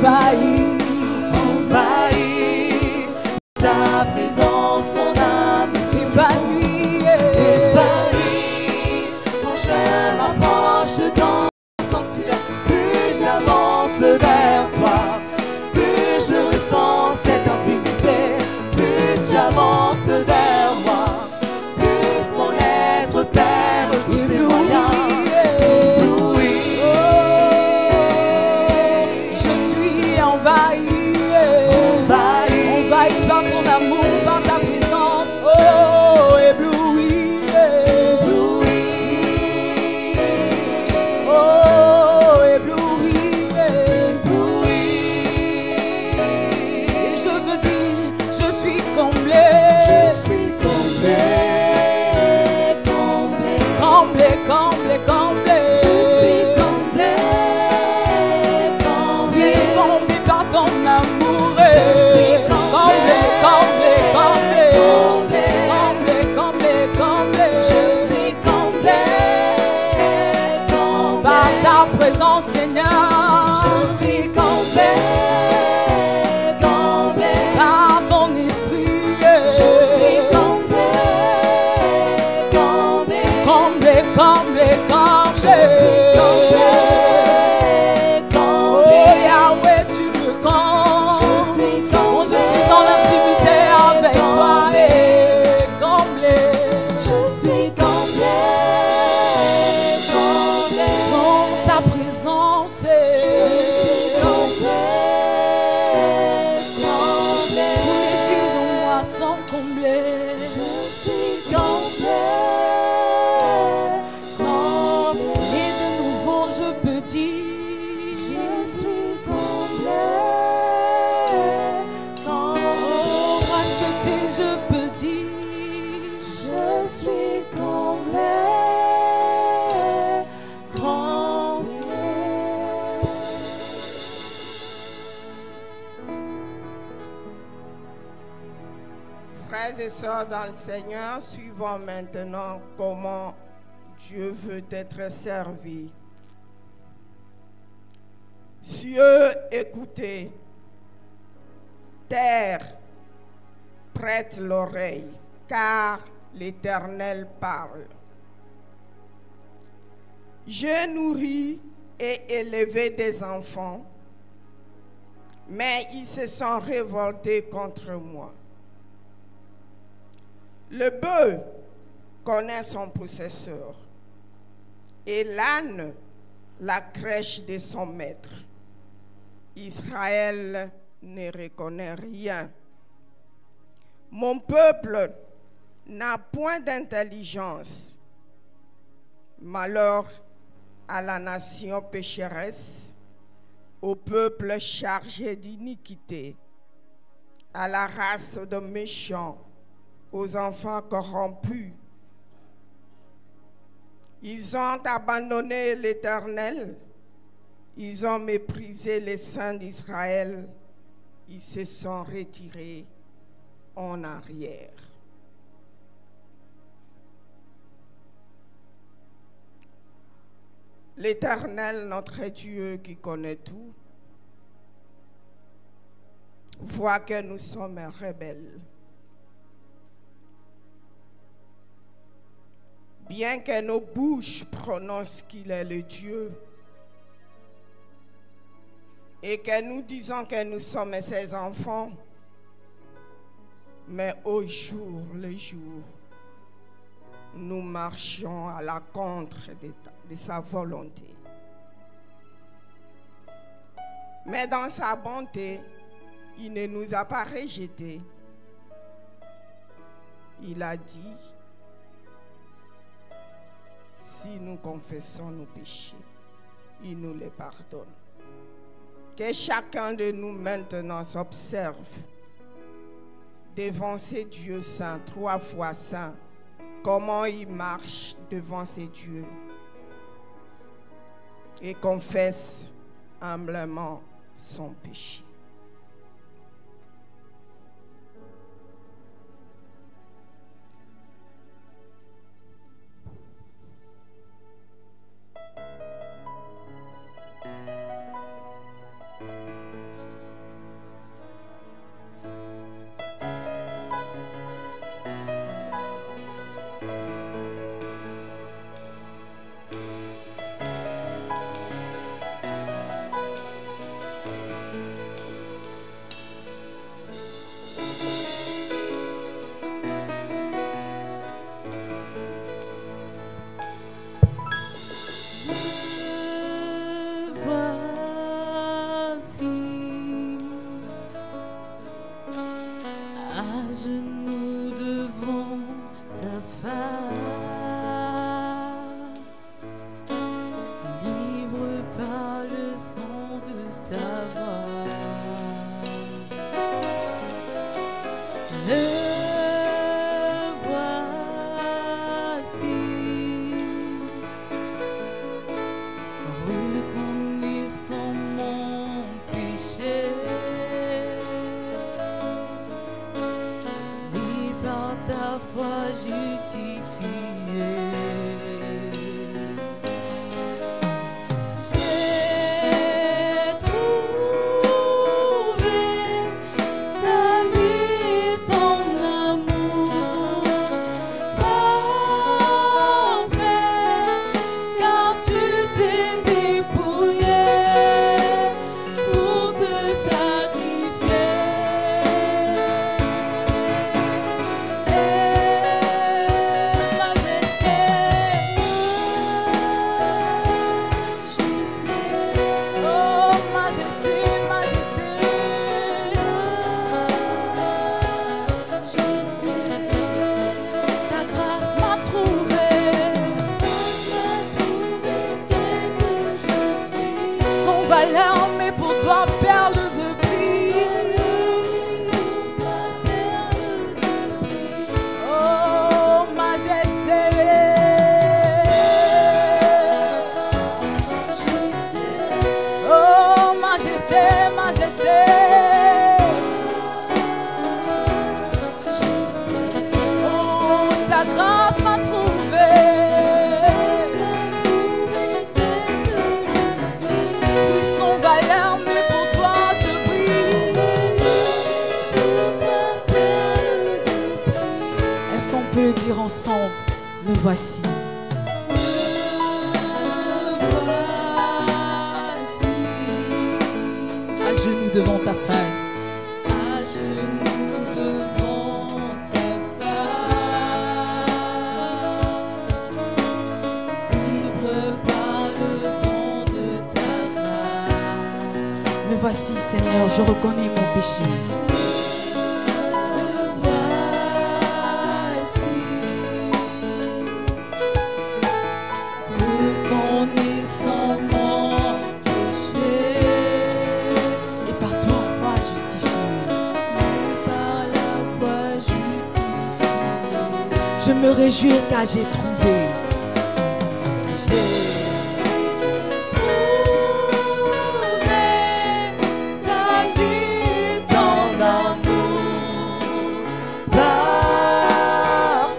envahit ta présence, mon âme s'épanouit. Quand je m'approche dans le sanctuaire, plus j'avance vers toi, plus je ressens cette intimité, plus tu avances vers moi, plus mon être perd tous ses moyens. Envahi par ton amour, par ta présence, oh, ébloui, oh, ébloui, et je veux dire, je suis comblé, comblé, comblé, comblé, comblé, je suis comblé, comblé par ton amour. Présence, Seigneur, je suis comblé, comblé par ton esprit, je suis comblé, comblé, comblé, comblé, comblé, je suis comblé, comblé, oh Yahweh, tu me combles, je suis comblé, quand je suis en intimité avec toi, et comblé, je suis comblé. Frères et sœurs dans le Seigneur, suivons maintenant comment Dieu veut être servi. Cieux, écoutez. Terre, prête l'oreille, car l'Éternel parle. J'ai nourri et élevé des enfants, mais ils se sont révoltés contre moi. Le bœuf connaît son possesseur et l'âne la crèche de son maître. Israël ne reconnaît rien. Mon peuple n'a point d'intelligence. Malheur à la nation pécheresse, au peuple chargé d'iniquité, à la race de méchants, aux enfants corrompus. Ils ont abandonné l'Éternel, ils ont méprisé les saints d'Israël, ils se sont retirés en arrière. L'Éternel, notre Dieu qui connaît tout, voit que nous sommes rebelles. Bien que nos bouches prononcent qu'il est le Dieu et que nous disons que nous sommes ses enfants, mais au jour le jour, nous marchons à l'encontre de sa volonté. Mais dans sa bonté, il ne nous a pas rejetés. Il a dit, si nous confessons nos péchés, il nous les pardonne. Que chacun de nous maintenant s'observe devant ces dieux saints, 3 fois saints, comment il marche devant ces dieux et confesse humblement son péché. voici. À genoux devant ta face. À genoux devant ta face, libre par le don de ta grâce. Me voici, Seigneur, je reconnais mon péché. Reconnaissant mon péché, Et par toi, foi justifiée. et par la foi justifiée. Je me réjouis car j'ai trouvé. Ta vie, ton amour, parfaite,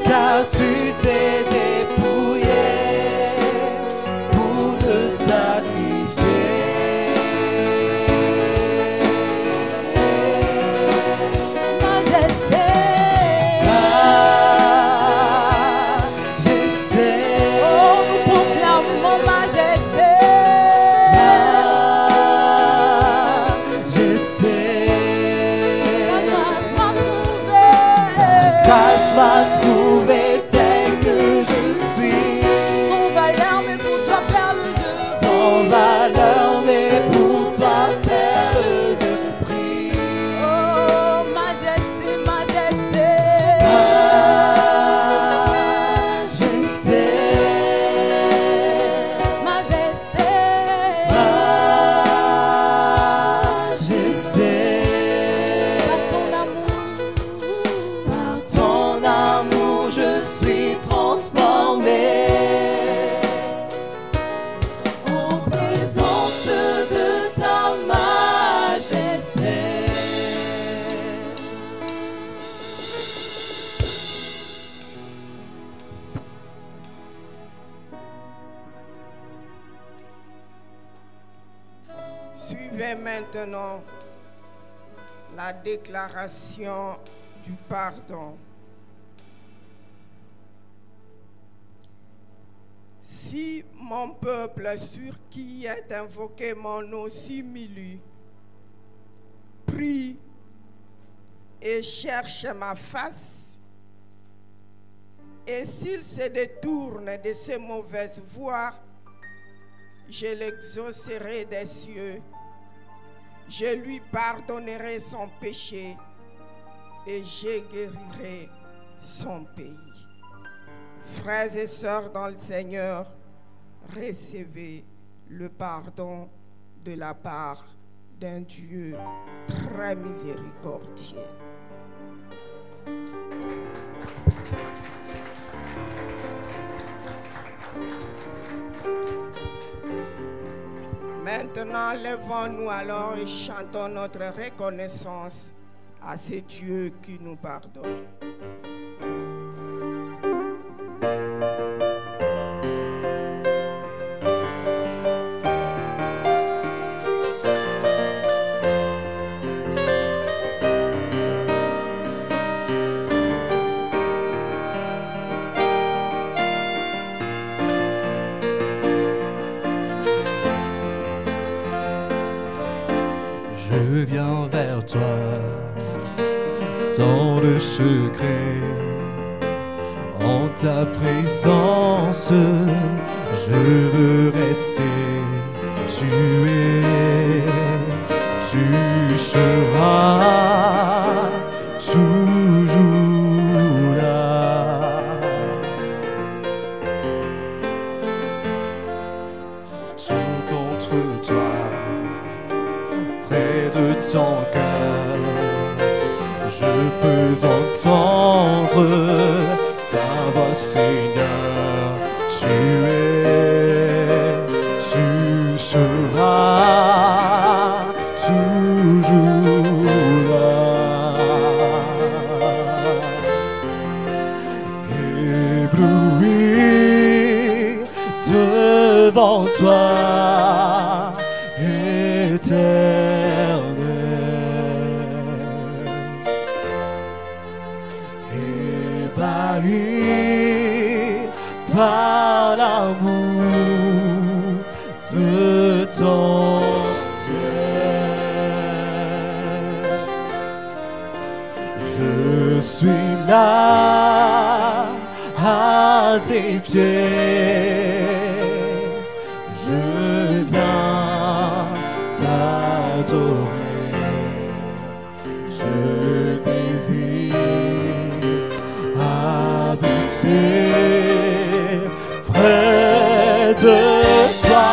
car tu t'es dépouillé pour te sacrifier. majesté, Majesté, Oh, nous proclamons majesté. majesté, ta grâce m'a trouvé. grâce m'a trouvé tel que je suis, Sans valeur, mais pour toi, perle de jeu. sans valeur, mais pour toi, perle de prix. Oh, majesté, majesté. Majesté, Majesté. majesté, Par ton amour. par ton amour je suis transformé. En présence de sa majesté. Suivez maintenant la déclaration du pardon. Si mon peuple sur qui est invoqué mon nom s'humilie, prie et cherche ma face, et s'il se détourne de ses mauvaises voies, je l'exaucerai des cieux, je lui pardonnerai son péché et je guérirai son pays. Frères et sœurs dans le Seigneur, recevez le pardon de la part d'un Dieu très miséricordieux. Maintenant, levons-nous alors et chantons notre reconnaissance à ce Dieu qui nous pardonne. Je viens vers toi dans le secret, en ta présence, je veux rester. Tu seras toujours là. Tout contre toi, près de ton cœur, je peux entendre ta voix, Seigneur. Tu seras toujours là. Ébloui devant toi, éternel, ébahi par l'amour de ton ciel. Je suis là à tes pieds, je viens t'adorer, je désire habiter près de toi.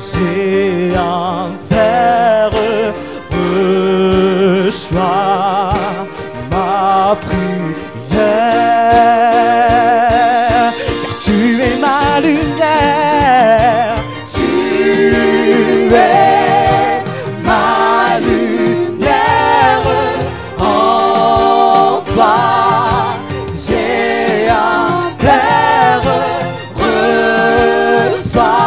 J'ai un Père, reçois ma prière, car tu es ma lumière, tu es ma lumière, en toi j'ai un Père, reçois.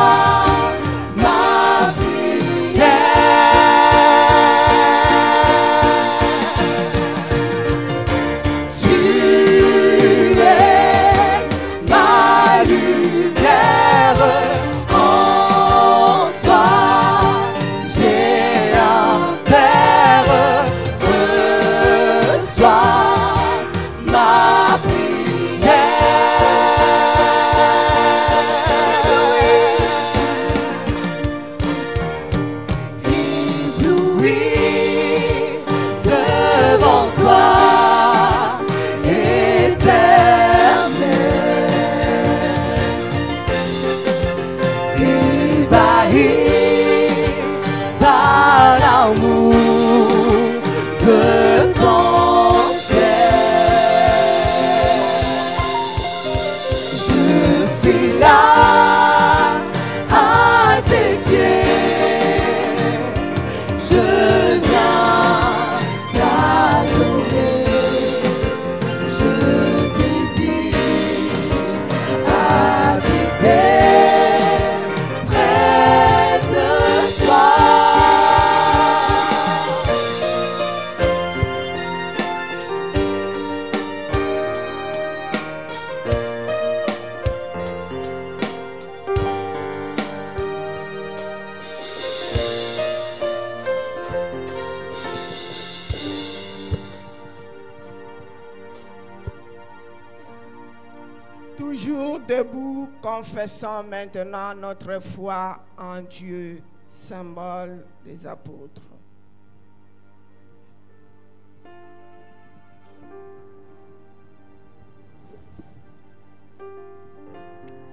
Toujours debout, confessons maintenant notre foi en Dieu, symbole des apôtres.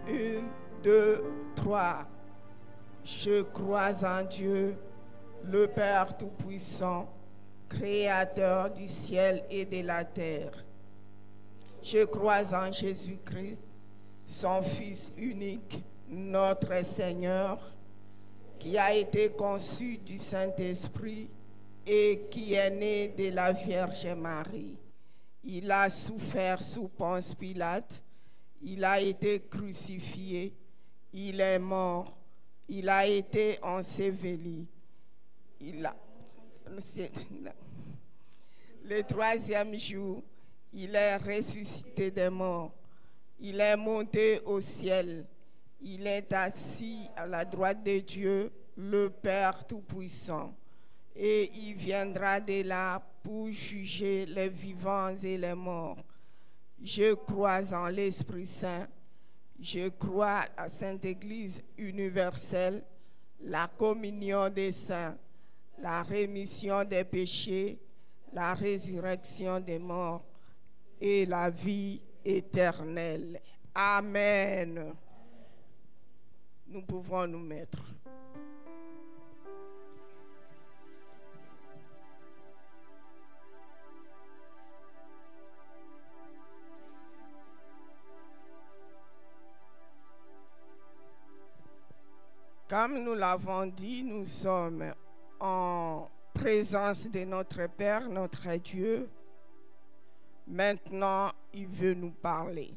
Une, deux, trois. Je crois en Dieu, le Père Tout-Puissant, Créateur du ciel et de la terre. Je crois en Jésus-Christ, son Fils unique, notre Seigneur, qui a été conçu du Saint-Esprit et qui est né de la Vierge Marie. Il a souffert sous Ponce Pilate, il a été crucifié, il est mort, il a été enseveli. Le troisième jour, il est ressuscité des morts. Il est monté au ciel. Il est assis à la droite de Dieu, le Père Tout-Puissant. Et il viendra de là pour juger les vivants et les morts. Je crois en l'Esprit Saint. Je crois à la Sainte Église universelle, la communion des saints, la rémission des péchés, la résurrection des morts et la vie éternelle. Amen. Nous pouvons nous mettre. Comme nous l'avons dit, nous sommes en présence de notre Père, notre Dieu. Maintenant, il veut nous parler.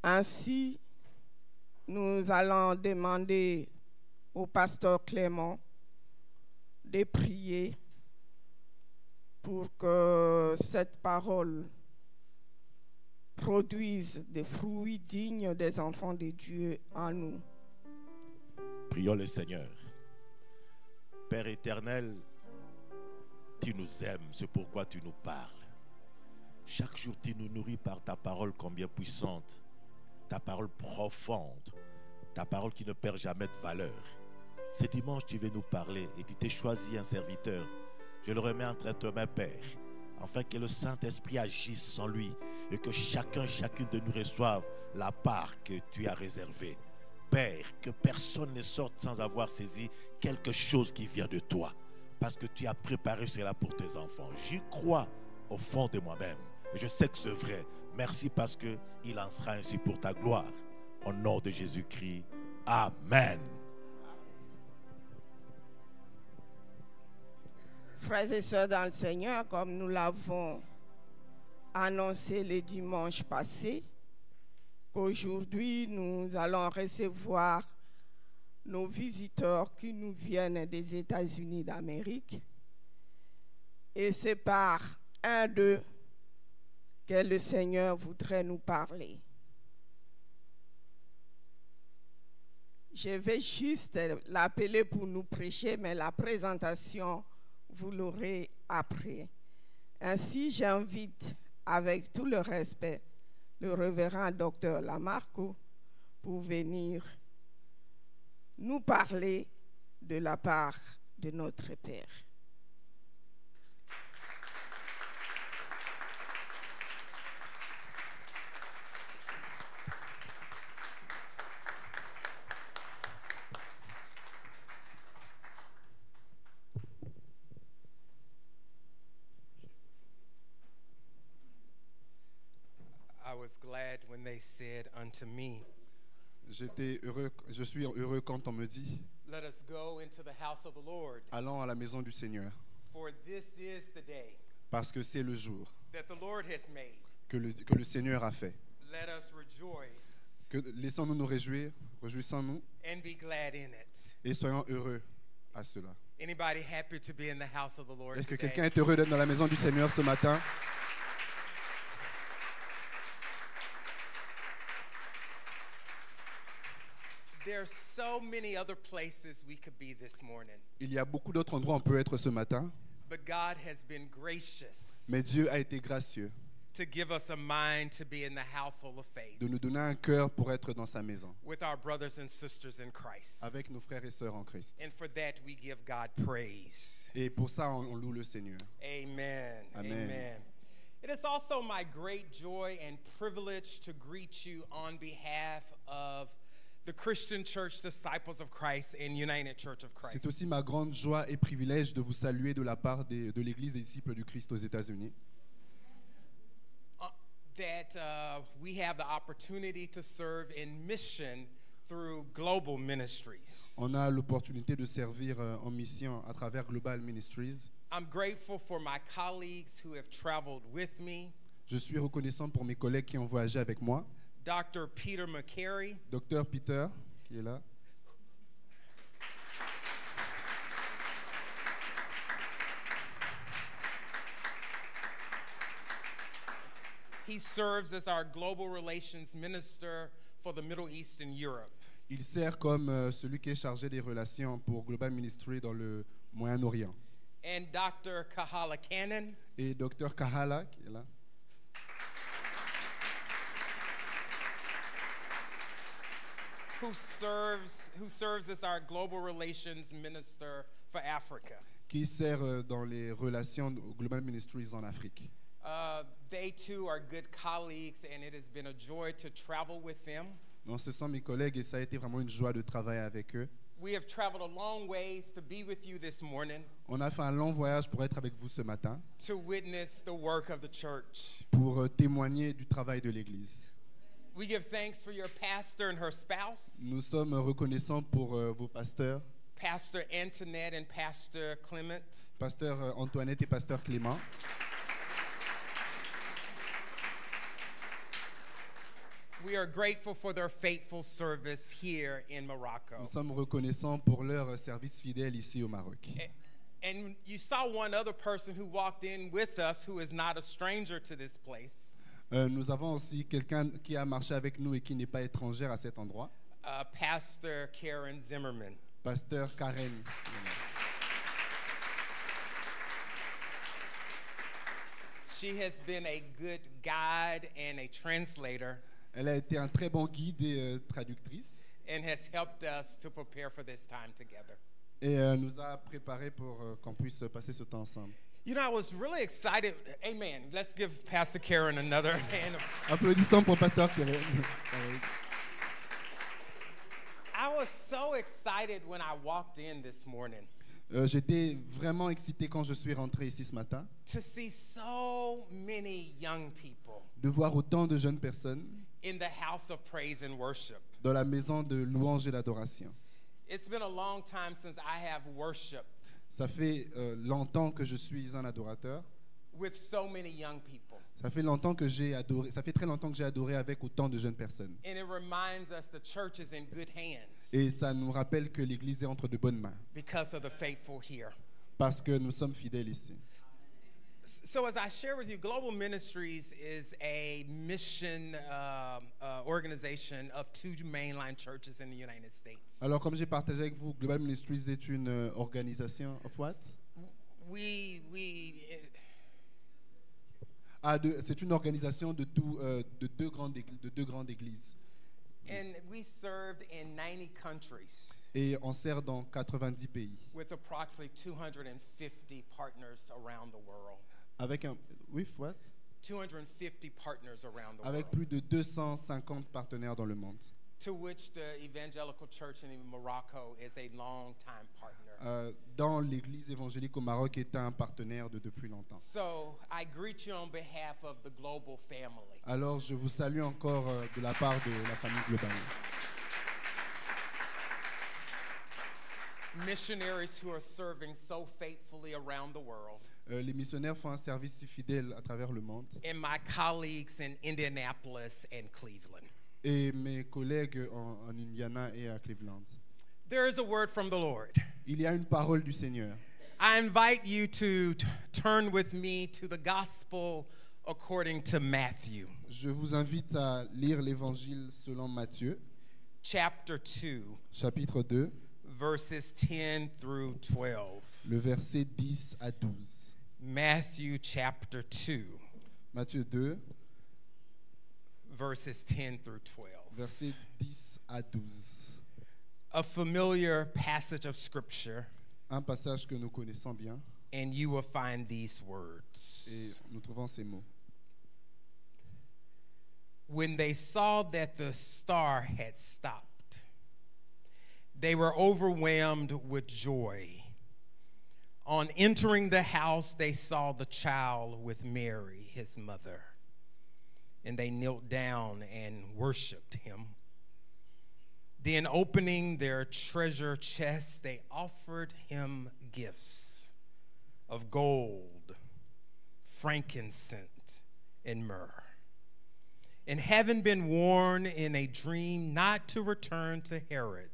Ainsi, nous allons demander au pasteur Clément de prier pour que cette parole produise des fruits dignes des enfants de Dieu en nous. Prions le Seigneur. Père éternel, tu nous aimes, c'est pourquoi tu nous parles. Chaque jour, tu nous nourris par ta parole combien puissante, ta parole profonde, ta parole qui ne perd jamais de valeur. Ce dimanche, tu veux nous parler et tu t'es choisi un serviteur. Je le remets entre tes mains, Père, afin que le Saint-Esprit agisse en lui et que chacune de nous reçoive la part que tu as réservée. Père, que personne ne sorte sans avoir saisi quelque chose qui vient de toi, parce que tu as préparé cela pour tes enfants. J'y crois au fond de moi-même. Je sais que c'est vrai. Merci parce qu'il en sera ainsi pour ta gloire. Au nom de Jésus-Christ. Amen. Frères et sœurs dans le Seigneur, comme nous l'avons annoncé le dimanche passé, qu'aujourd'hui nous allons recevoir nos visiteurs qui nous viennent des États-Unis d'Amérique. Et c'est par un d'eux que le Seigneur voudrait nous parler. Je vais juste l'appeler pour nous prêcher, mais la présentation, vous l'aurez après. Ainsi, j'invite avec tout le respect le révérend docteur Lamarco pour venir nous parler de la part de notre Père. I was glad when they said unto me, Je suis heureux quand on me dit, let us go into the house of the Lord, allons à la maison du Seigneur, for this is the day parce que c'est le jour that the Lord has made. que le Seigneur a fait. Let us rejoice Laissons-nous nous réjouir, réjouissons-nous and be glad in it. et soyons heureux à cela. Anybody happy to be in the house of the Lord Est-ce que today? quelqu'un est heureux d'être dans la maison du Seigneur ce matin? There's so many other places we could be this morning, Il y a beaucoup d'autres endroits où on peut être ce matin, but God has been gracious mais Dieu a été gracieux to give us a mind to be in the household of faith de nous donner un cœur pour être dans sa maison, with our brothers and sisters in Christ. avec nos frères et sœurs en Christ. And for that we give God praise. Et pour ça, on loue le Seigneur. Amen. Amen. Amen. It is also my great joy and privilege to greet you on behalf of the Christian Church Disciples of Christ and United Church of Christ. C'est aussi ma grande joie et privilège de vous saluer de la part de l'Église des disciples du Christ aux États-Unis. that we have the opportunity to serve in mission through Global Ministries. On a l'opportunité de servir en mission à travers Global Ministries. I'm grateful for my colleagues who have traveled with me. Je suis reconnaissant pour mes collègues qui ont voyagé avec moi. Dr. Peter McCary, Docteur Peter, qui est là. he serves as our global relations minister for the Middle East and Europe. Il sert comme celui qui est chargé des relations pour Global Ministry dans le Moyen-Orient. And Dr. Kahala Cannon, Et Docteur Kahala, qui est là. who serves as our global relations minister for Africa. Qui sert dans les relations Global Ministries en Afrique. They too are good colleagues, and it has been a joy to travel with them. Donc, ce sont mes collègues et ça a été vraiment une joie de travailler avec eux. We have traveled a long ways to be with you this morning, On a fait un long voyage pour être avec vous ce matin, to witness the work of the church. pour témoigner du travail de l'Église. We give thanks for your pastor and her spouse, Nous sommes reconnaissants pour vos pasteurs, Pastor Antoinette and Pastor Clement. Pasteur Antoinette et Pasteur Clément. We are grateful for their faithful service here in Morocco. Nous sommes reconnaissants pour leur service fidèle ici au Maroc. And you saw one other person who walked in with us who is not a stranger to this place. Nous avons aussi quelqu'un qui a marché avec nous et qui n'est pas étrangère à cet endroit, Pastor Karen Zimmerman. Pasteur Karen. She has been a good guide and a translator Elle a été un très bon guide et traductrice and has helped us to prepare for this time together. et nous a préparé pour qu'on puisse passer ce temps ensemble. You know, I was really excited. Amen. Let's give Pastor Karen another hand. Applaudissons pour Pasteur Karen. I was so excited when I walked in this morning J'étais vraiment excité quand je suis rentré ici ce matin to see so many young people de voir autant de jeunes personnes in the house of praise and worship. dans la maison de louange et d'adoration. It's been a long time since I have worshiped Ça fait longtemps que je suis un adorateur. with so many young people. Ça fait longtemps que j'ai adoré. Ça fait très longtemps que j'ai adoré avec autant de jeunes personnes. And it reminds us the church is in good hands Et ça nous rappelle que l'Église est entre de bonnes mains because of the faithful here. parce que nous sommes fidèles ici. So as I share with you, Global Ministries is a mission organization of two mainline churches in the United States. Alors, comme j'ai partagé avec vous, Global Ministries est une organisation of what? C'est une organisation de deux grandes églises. And we served in 90 countries Et on sert dans 90 pays. with approximately 250 partners around the world. Avec un, with what? 250 partners around the Avec world. plus de 250 partenaires dans le monde. To which the Evangelical Church in Morocco is a long-time partner. Dans l'église évangélique au Maroc est un partenaire depuis longtemps. So I greet you on behalf of the global family. Alors je vous salue encore de la part de la famille globale. Missionaries who are serving so faithfully around the world. Les missionnaires font un service si fidèle à travers le monde. And my colleagues in Indianapolis and Cleveland. Et mes collègues en Indiana et à Cleveland. There is a word from the Lord. Il y a une parole du Seigneur. I invite you to turn with me to the gospel according to Matthew, Je vous invite à lire l'évangile selon Matthieu, chapter 2, chapitre 2, verses 10 through 12. le verset 10 à 12. Matthew chapter 2, Matthieu 2, verses 10 through 12. verset 10 à 12. A familiar passage of scripture, Un passage que nous connaissons bien and you will find these words. et nous trouvons ces mots. When they saw that the star had stopped, they were overwhelmed with joy. On entering the house, they saw the child with Mary, his mother. and they knelt down and worshiped him. Then, opening their treasure chests, they offered him gifts of gold, frankincense, and myrrh. And having been warned in a dream not to return to Herod,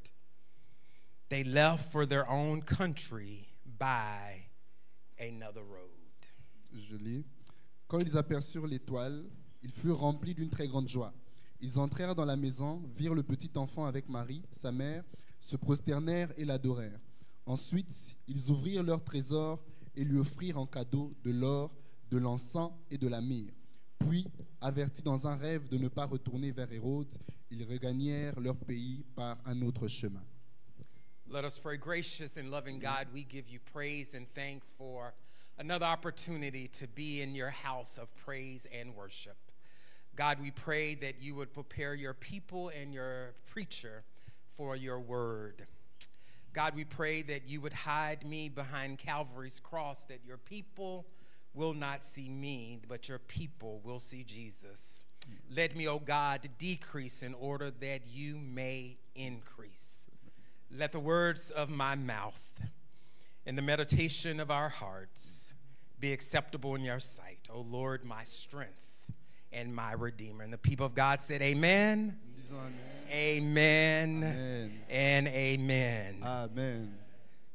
they left for their own country by another road. Je lis. Quand ils aperçurent l'étoile, ils furent remplis d'une très grande joie. Ils entrèrent dans la maison, virent le petit enfant avec Marie, sa mère, se prosternèrent et l'adorèrent. Ensuite, ils ouvrirent leur trésor et lui offrirent en cadeau de l'or, de l'encens et de la myrrhe. Puis, avertis dans un rêve de ne pas retourner vers Hérode, ils regagnèrent leur pays par un autre chemin. Let us pray. Gracious and loving God, we give you praise and thanks for another opportunity to be in your house of praise and worship. God, we pray that you would prepare your people and your preacher for your word. God, we pray that you would hide me behind Calvary's cross, that your people will not see me, but your people will see Jesus. Let me, O God, decrease in order that you may increase. Let the words of my mouth and the meditation of our hearts be acceptable in your sight, O Lord, my strength and my Redeemer. And the people of God said, Amen, amen, Amen. and amen. Amen.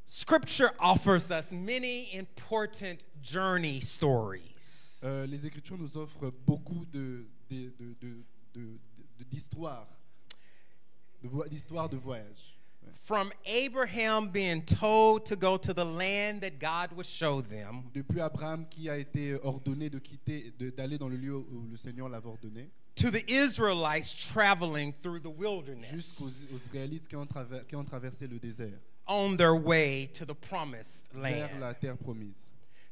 Scripture offers us many important journey stories. Les Écritures nous offrent beaucoup d'histoires, d'histoires de voyage. From Abraham being told to go to the land that God would show them, Depuis Abraham qui a été ordonné de quitter, d'aller dans le lieu où le Seigneur l'avait ordonné, to the Israelites traveling through the jusqu'aux wilderness Israélites qui ont traversé le désert, on their way to the promised vers land, la terre promise.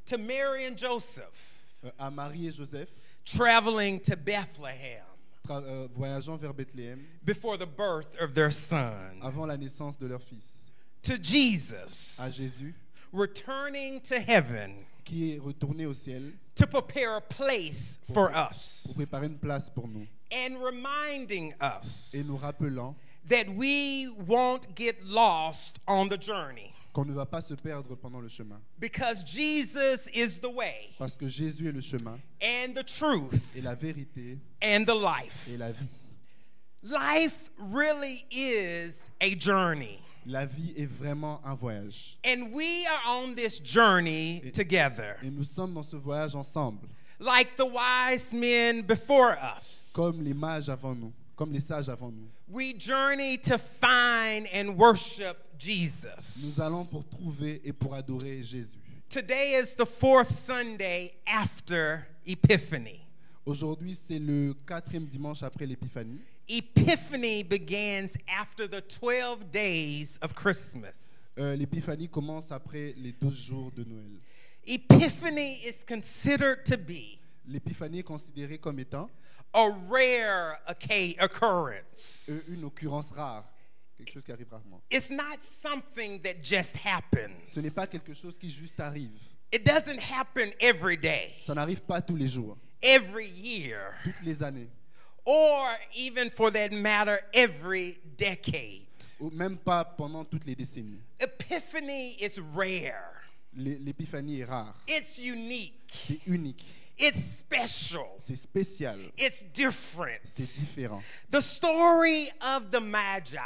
to Mary and Joseph À Marie et Joseph, traveling to Bethlehem voyageant vers Bethléem, before the birth of their son, avant la naissance de leur fils, to Jesus à Jésus, returning to heaven qui est retourné au ciel to prepare a place for pour us, préparer une place pour nous, and reminding us et nous rappelant that we won't get lost on the journey qu'on ne va pas se perdre pendant le chemin, because Jesus is the way parce que Jésus est le chemin and the truth et la vérité and the life. et la vie. Life really is a journey, La vie est vraiment un voyage. and we are on this journey together, Et nous sommes dans ce voyage ensemble, like the wise men before us. comme les mages avant nous, comme les sages avant nous. We journey to find and worship Jesus. Nous allons pour trouver et pour adorer Jésus. Today is the fourth Sunday after Epiphany. Aujourd'hui, c'est le 4e dimanche après l'Épiphanie. Epiphany begins after the 12 days of Christmas. L'Épiphanie commence après les 12 jours de Noël. Epiphany is considered to be L'Épiphanie est considérée comme étant a rare occurrence. une occurrence rare, quelque chose qui arrive rarement. It's not something that just happens. Ce n'est pas quelque chose qui juste arrive. It doesn't happen every day, Ça n'arrive pas tous les jours, every year, toutes les années, or even for that matter, every decade. ou même pas pendant toutes les décennies. Epiphany is rare. L'Épiphanie est rare, It's unique. c'est unique, It's special. c'est spécial, It's different. c'est différent. The story of the Magi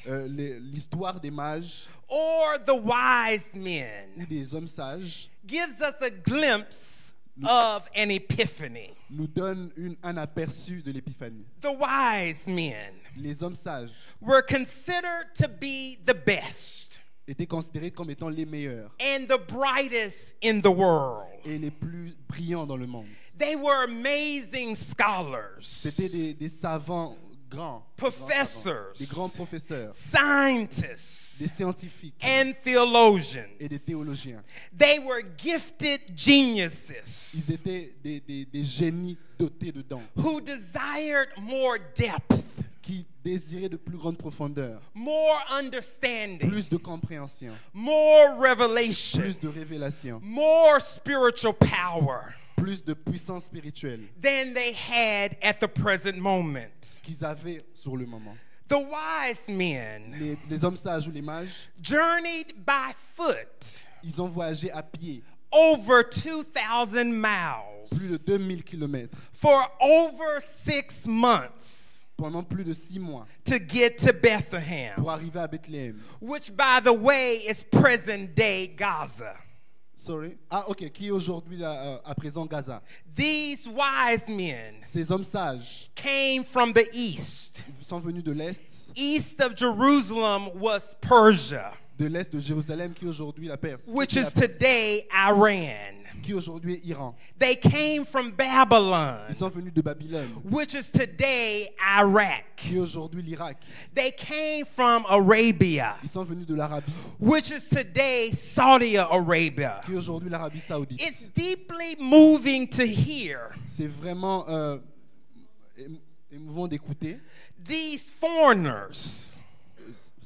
L'histoire des mages or the wise ou men des hommes sages gives us a glimpse of an epiphany. nous donne un aperçu de l'Épiphanie. The wise men Les hommes sages were considered to be the best étaient considérés comme étant les meilleurs and the brightest in the world. et les plus brillants dans le monde. They were amazing scholars, C'était des savants grands, professors, des grands professeurs, scientists, des scientifiques and theologians. et des théologiens. They were gifted Ils geniuses étaient des génies dotés de dons who desired more depth, qui désiraient de plus grande profondeur, more understanding, plus de compréhension, more revelation, plus de révélation, more spiritual power. plus de puissance spirituelle than they had at the present moment. qu'ils avaient sur le moment. The wise men Les hommes sages ou les mages, journeyed by foot ils ont voyagé à pied over 2,000 plus de miles 2000 kilomètres for over 6 months pendant plus de 6 mois to get to Bethlehem, pour arriver à Bethléem. which, by the way, is present-day Gaza. Sorry. Ah, ok, qui est aujourd'hui là, à présent Gaza. These wise men Ces hommes sages came from the east. sont venus de l'Est, East of Jerusalem was Persia, de Jérusalem, qui est aujourd'hui la Perse, which qui est is la Perse, today Iran. qui aujourd'hui est Iran. They came from Babylon, Ils sont venus de Babylone, which is today Iraq. qui est aujourd'hui l'Irak. They came from Arabia, Ils sont venus de l'Arabie, which is today Saudi Arabia. qui est aujourd'hui l'Arabie Saoudite. It's deeply moving to hear C'est vraiment émouvant d'écouter. these foreigners,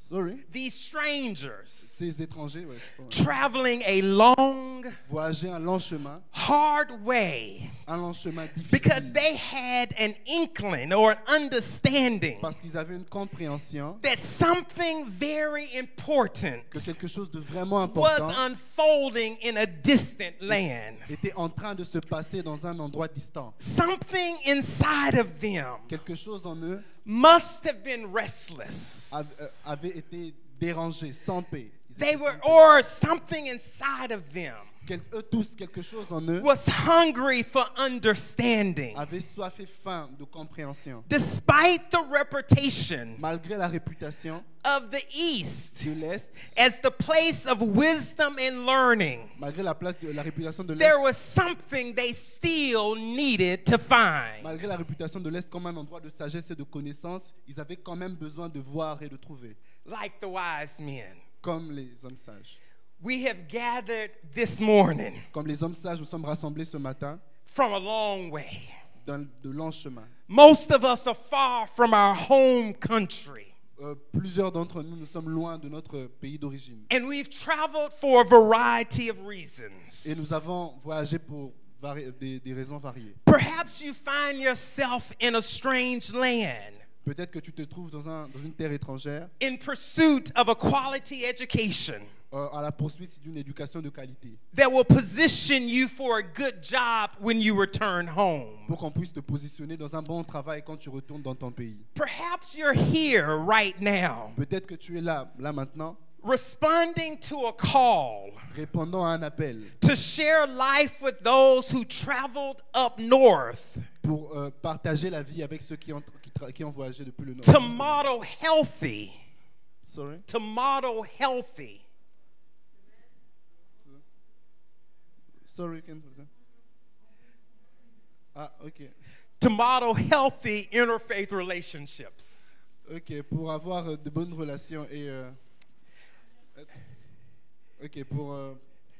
Sorry. these strangers, Ces étrangers, ouais, c'est pas- traveling a long, voyager un long chemin, hard way because difficile, they had an inkling or an understanding parce qu'ils avaient une compréhension that something very important que quelque chose de vraiment was important unfolding in a distant land. était en train de se passer dans un endroit distant. Something inside of them Quelque chose en eux must have been restless. avait été dérangé, sans paix. Ils They étaient were, sans paix. or something inside of them Eux tous, quelque chose en eux was hungry for understanding. avait soif et faim de compréhension. Despite the reputation Malgré la réputation of the East de l'Est, as the place of wisdom and learning, malgré la réputation de l'Est, there was something they still needed to find. malgré la réputation de l'Est comme un endroit de sagesse et de connaissance, ils avaient quand même besoin de voir et de trouver, Like the wise men, comme les hommes sages. we have gathered this morning Comme les hommes sages, nous sommes rassemblés ce matin from a long way. dans de longs chemins. Most of us are far from our home country. Plusieurs d'entre nous, nous sommes loin de notre pays d'origine. And we've traveled for a variety of reasons. Et nous avons voyagé pour des raisons variées. Perhaps you find yourself in a strange land Peut-être que tu te trouves dans une terre étrangère in pursuit of a quality education à la poursuite d'une éducation de qualité that will position you for a good job when you return home. pour qu'on puisse te positionner dans un bon travail quand tu retournes dans ton pays. Perhaps you're here right now Peut-être que tu es là maintenant, responding to a call répondant à un appel to share life with those who traveled up north pour partager la vie avec ceux qui ont voyagé depuis le nord. to model healthy. Sorry? To model healthy. Sorry, Ah, ok. To model healthy interfaith relationships. Ok, pour avoir de bonnes relations et ok, pour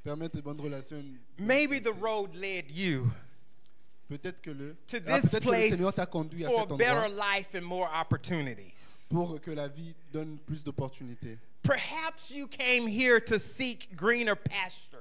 permettre de bonnes relations. Maybe the road led you Peut-être que le to peut-être this que le place Seigneur t'a conduit à for cet a better endroit life and more opportunities. pour que la vie donne plus d'opportunités. Perhaps you came here to seek greener pastures,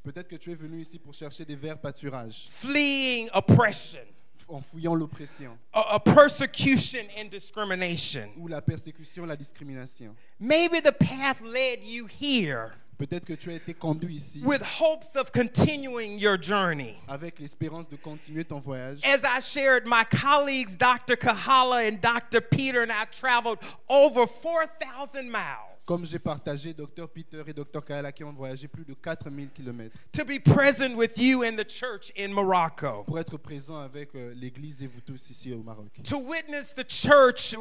Peut-être que tu es venu ici pour chercher des verts pâturages fleeing oppression, en fouillant l'oppression a persecution and discrimination. ou la persécution, la discrimination. Maybe the path led you here Peut-être que tu as été conduit ici with hopes of continuing your journey. avec l'espérance de continuer ton voyage. As I shared, my colleagues, Dr. Kahala and Dr. Peter, and I traveled over 4,000 miles Comme j'ai partagé, Dr Peter et Dr Kaala qui ont voyagé plus de 4000 km to be present with you in the church in Morocco, pour être présent avec l'église et vous tous ici au Maroc. to witness the church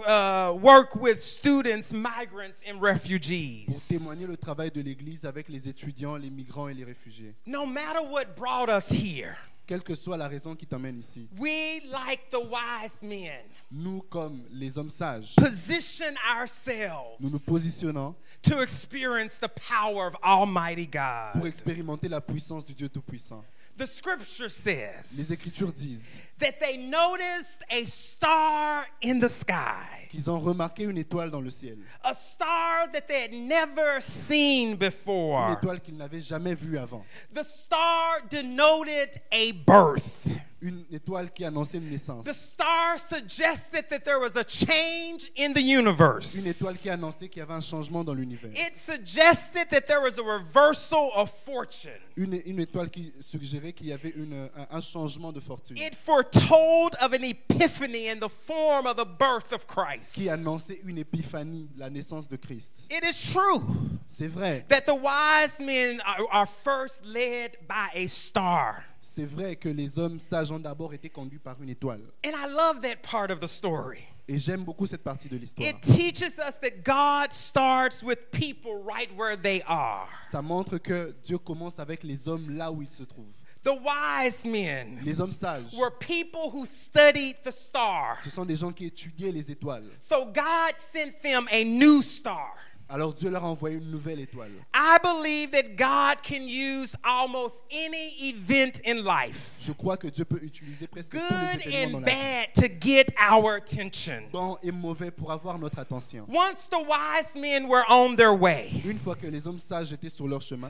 work with students, migrants, and Pour refugees. témoigner le travail de l'église avec les étudiants, les migrants et les réfugiés. No matter what brought us here, Quelle que soit la raison qui t'emmène ici, we, like the wise men, nous, comme les hommes sages, position nous ourselves nous positionnons to experience the power of Almighty pour God. expérimenter la puissance du Dieu Tout-Puissant. The scripture Les says Écritures disent that they noticed a star in the sky. qu'ils ont remarqué une étoile dans le ciel. A star that they had never seen Une before. étoile qu'ils n'avaient jamais vue avant. The star denoted a birth. Une étoile qui annonçait une naissance. The star suggested that there was a change in the Une universe. étoile qui annonçait qu'il y avait un changement dans l'univers. It suggested that there was a reversal of fortune. Une étoile qui suggérait qu'il y avait un changement de fortune. It foretold of an epiphany in the form of the birth of Christ. Qui annonçait une épiphanie, la naissance de Christ. It is true C'est vrai. that the wise men are first led by a star. C'est vrai que les hommes sages ont d'abord été conduits par une étoile. And I love that part of the story. Et j'aime beaucoup cette partie de l'histoire. It teaches us that God starts with people right where they are. Ça montre que Dieu commence avec les hommes là où ils se trouvent. The wise men Les hommes sages, were people who studied the star. ce sont des gens qui étudiaient les étoiles. So God sent them a new star. Alors Dieu leur a envoyé une nouvelle étoile. I believe that God can use almost any event in life, Je crois que Dieu peut utiliser presque tous good les événements and dans la vie, bad, to get our attention. bon et mauvais, pour avoir notre attention. Once the wise men were on their way, Une fois que les hommes sages étaient sur leur chemin,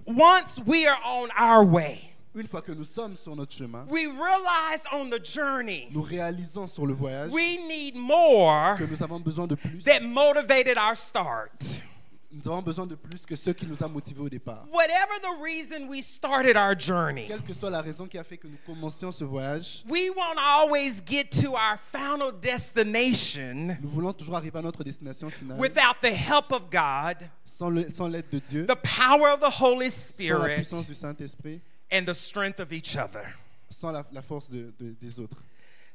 once we are on our way, une fois que nous sommes sur notre chemin, we realize on the journey nous réalisons sur le voyage we need more que nous avons besoin de plus. that motivated our start. Nous avons besoin de plus que ce qui nous a motivés au départ. Whatever the reason we started our journey, Quelle que soit la raison qui a fait que nous commencions ce voyage, we won't always get to our final destination nous voulons toujours arriver à notre destination finale without the help of God, sans l'aide de Dieu, the power of the Holy sans la Spirit, puissance du Saint-Esprit, and the strength of each other. sans la force des autres.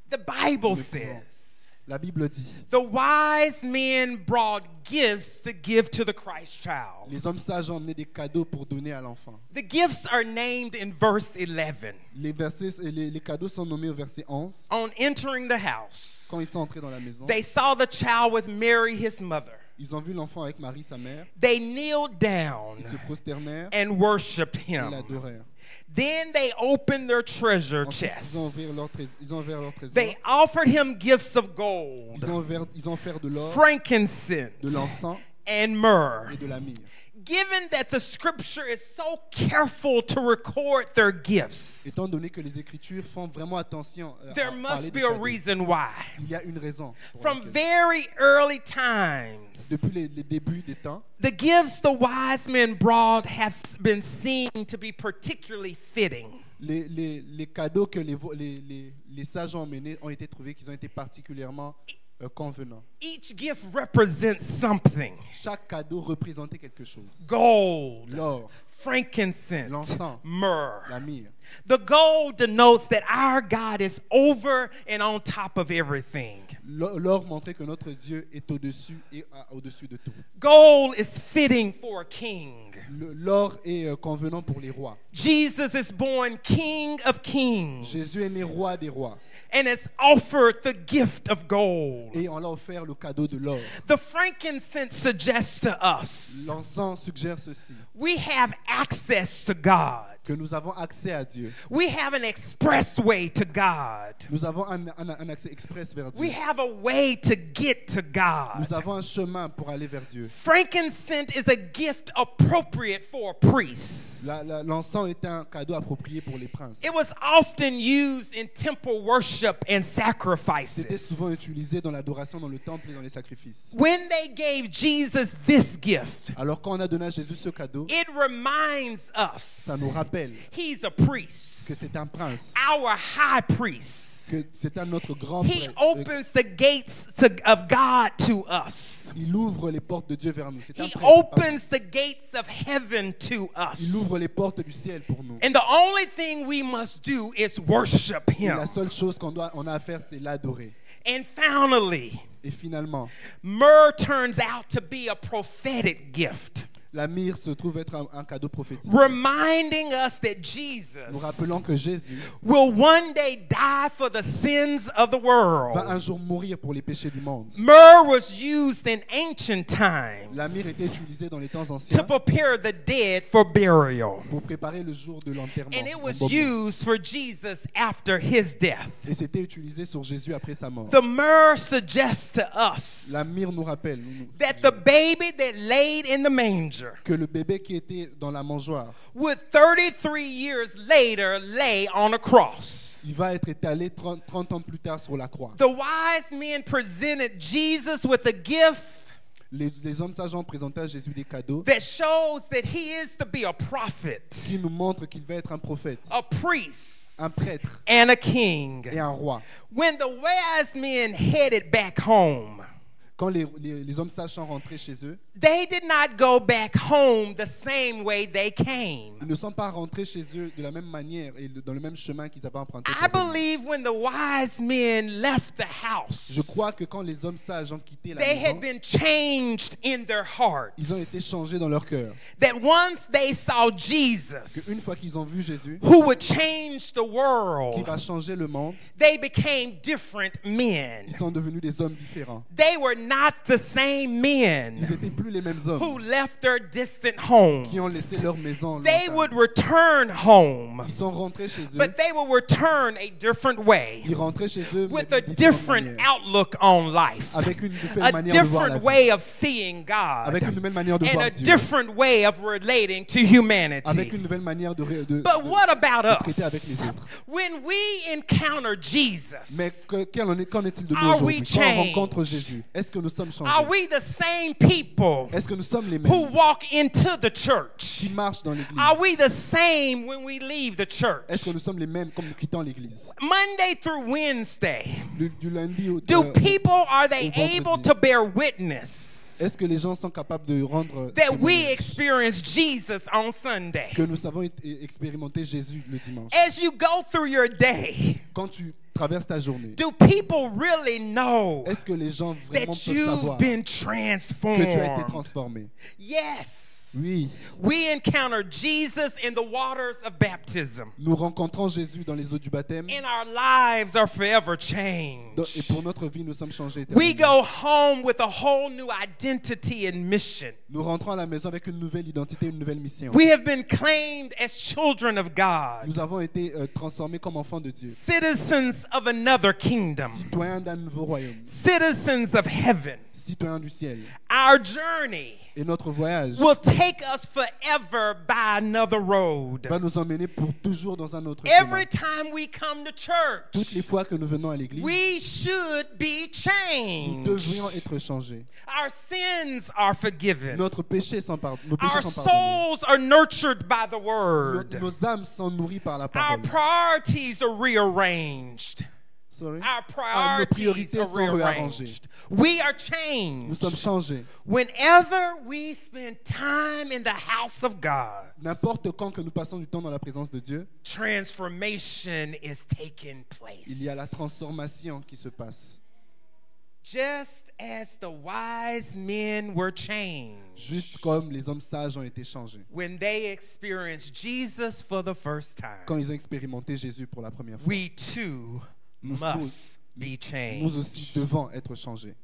The Bible Nous pouvons. says La Bible dit, the wise men brought gifts to give to the Christ child. les hommes sages ont emmené des cadeaux pour donner à l'enfant. The gifts are named in verse 11. Les cadeaux sont nommés au verset 11. On entering the house, Quand ils sont entrés dans la maison, they saw the child with Mary, his mother. ils ont vu l'enfant avec Marie, sa mère. They kneeled down Ils se prosternèrent and worshiped et him. l'adorèrent. Then they opened their treasure Ensuite, chest. ils ont ouvert leur trésor. They offered him gifts of gold, Ils ont offert de l'or, frankincense, de l'encens and myrrh. et de la myrrhe. Given that the scripture is so careful to record their gifts, Étant donné que les Écritures font vraiment attention à there parler must des be a cadeaux, reason why. il y a une raison. Pour From laquelle. very early times, Depuis les débuts des temps, the gifts the wise men brought have been seen to be particularly fitting. les cadeaux que les sages ont emmenés ont été trouvés qu'ils ont été particulièrement convenants. Each gift represents something. Chaque cadeau représentait quelque chose. Gold, L'or, frankincense, l'encens, myrrh. la myrrhe. The gold denotes that our God is over and on top of everything. L'or montrait que notre Dieu est au-dessus et au-dessus de tout. Gold is fitting for a king. L'or est convenant pour les rois. Jesus is born King of Kings Jésus est né roi des rois and has offered the gift of gold. et on l'a offert le cadeau de l'or. The frankincense suggests to us L'encens suggère ceci, we have access to God. que nous avons accès à Dieu. We have an expressway to God. Nous avons un accès express vers We Dieu. have a way to get to God. Nous avons un chemin pour aller vers Dieu. Frankincense is a gift appropriate for a priest. L'encens est un cadeau approprié pour les princes. It was often used in temple worship and C'était souvent sacrifices. utilisé dans l'adoration, dans le temple et dans les sacrifices. When they gave Jesus this gift, Alors quand on a donné à Jésus ce cadeau, it reminds us ça nous rappelle he's a que priest, c'est un prince, our high priest. que c'est un notre grand He prêtre. opens the gates of God to us. Il ouvre les portes de Dieu vers nous. C'est un He prêtre, pardon. opens the gates of heaven to Il us. ouvre les portes du ciel pour nous. And the only thing we must do is worship Et la him. seule chose on a à faire, c'est l'adorer. And finally, Et finalement, myrrh turns out to be a prophetic gift. La myrrhe se trouve être un cadeau prophétique. reminding us that Nous Jesus rappelons que Jésus will one day die for the sins of the world. va un jour mourir pour les péchés du monde. Myrrh was used in ancient La myrrhe était times utilisée dans les temps to anciens prepare the dead for burial. pour préparer le jour de l'enterrement. And it was l'embaumement. used for Jesus after his death. Et c'était utilisé sur Jésus après sa mort. The myrrh suggests to us La myrrhe nous rappelle that the baby that laid in the manger que le bébé qui était dans la mangeoire, would 33 years later lay on a cross. il va être étalé 30 ans plus tard sur la croix. The wise men presented Jesus with a gift Les hommes sages ont présenté à Jésus des cadeaux that shows that he is to be a prophet, qui nous montrent qu'il va être un prophète, a priest, un prêtre and a king. et un roi. When the wise men headed back home, Quand les hommes sages sont rentrés chez eux, they did not go back home the same way they came. ils ne sont pas rentrés chez eux de la même manière et dans le même chemin qu'ils avaient emprunté. I believe when the wise men left the house, Je crois que quand les hommes sages ont quitté la they had maison, been changed in their hearts. ils ont été changés dans leur cœur. That once they saw Qu'une Jesus, fois qu'ils ont vu Jésus, who would change the qui world, va changer le monde, they became different men. ils sont devenus des hommes différents. They were not the same Ils men n'étaient plus les mêmes hommes who left their distant homes. qui ont laissé leur maison. They lointaine. would return home, Ils sont rentrés chez eux. but they will return a different way, Ils rentraient chez eux mais with a d'une différente different manière. outlook on life, Avec une nouvelle a manière de voir la different vie. way of seeing God, Avec une nouvelle manière de and voir a Dieu. different way of relating to Avec humanity. une nouvelle manière de But what about traiter avec us? les autres. When we encounter Jesus, Mais qu'en est-il de nous Are we aujourd'hui? Quand on changed? rencontre Jésus, est-ce que nous sommes changés? are we the same people Est-ce que nous sommes les who mêmes walk into the church? qui marchent dans l'église? Are we the same when we leave the church? Est-ce que nous sommes les mêmes comme nous quittons l'église? Monday through Wednesday, Du lundi au do people, are they au vendredi. able to bear witness Est-ce que les gens sont capables de rendre that we témoignage experience Jesus on Sunday? que nous savons expérimenter Jésus le dimanche? As you go through your day, Quand tu traverses ta journée, do people really know est-ce que les gens vraiment that peuvent you've savoir been que tu as été transformed? transformé? Yes. Oui, We encounter Jesus in the waters of baptism, nous rencontrons Jésus dans les eaux du baptême and our lives are forever et changed. pour notre vie, nous sommes changés We éternellement. go home with a whole new identity and mission. Nous rentrons à la maison avec une nouvelle identité, une nouvelle mission. We have been claimed as children of God, Nous avons été transformés comme enfants de Dieu, citizens of another kingdom, citoyens d'un nouveau royaume, citizens of heaven. citoyens du ciel. Our journey Et notre voyage will take us forever by another road. va nous emmener pour toujours dans un autre chemin. Every time we come to Toutes les church, fois que nous venons à l'église, we should be nous devrions changed. être changés. Our sins are forgiven. Nos péchés Our sont pardonnés. souls are nurtured by the Nos, word. nos âmes sont nourries par la Our parole. priorities are rearranged. Sorry. Our Nos priorities priorités are sont réarrangées. rearranged. We are Nous sommes changed changés. whenever we spend time in the house of God. N'importe quand que nous passons du temps dans la présence de Dieu, Transformation is taking il y a la place. transformation qui se passe. Just as the wise men were changed Juste comme les hommes sages ont été changés. when they experienced Jesus for the first time, Quand ils ont expérimenté Jésus pour la première fois, we too Nous- must be nous aussi changed. devons être changés.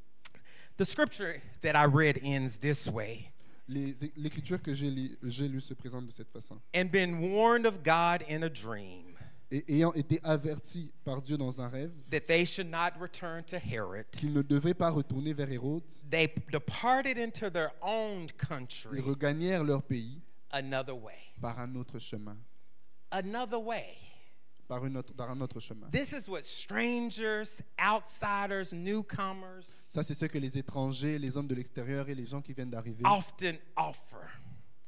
The scripture that I read ends this way. L'écriture que j'ai lue se présente de cette façon. And been warned of God in a dream Et ayant été avertis par Dieu dans un rêve that they should not return to Herod, qu'ils ne devaient pas retourner vers Hérode, they departed into their own ils country regagnèrent leur pays another way. par un autre chemin. Another way. Par un autre chemin. This is what strangers, outsiders, newcomers Ça, c'est ce que les étrangers, les hommes de l'extérieur et les gens qui viennent d'arriver often offer.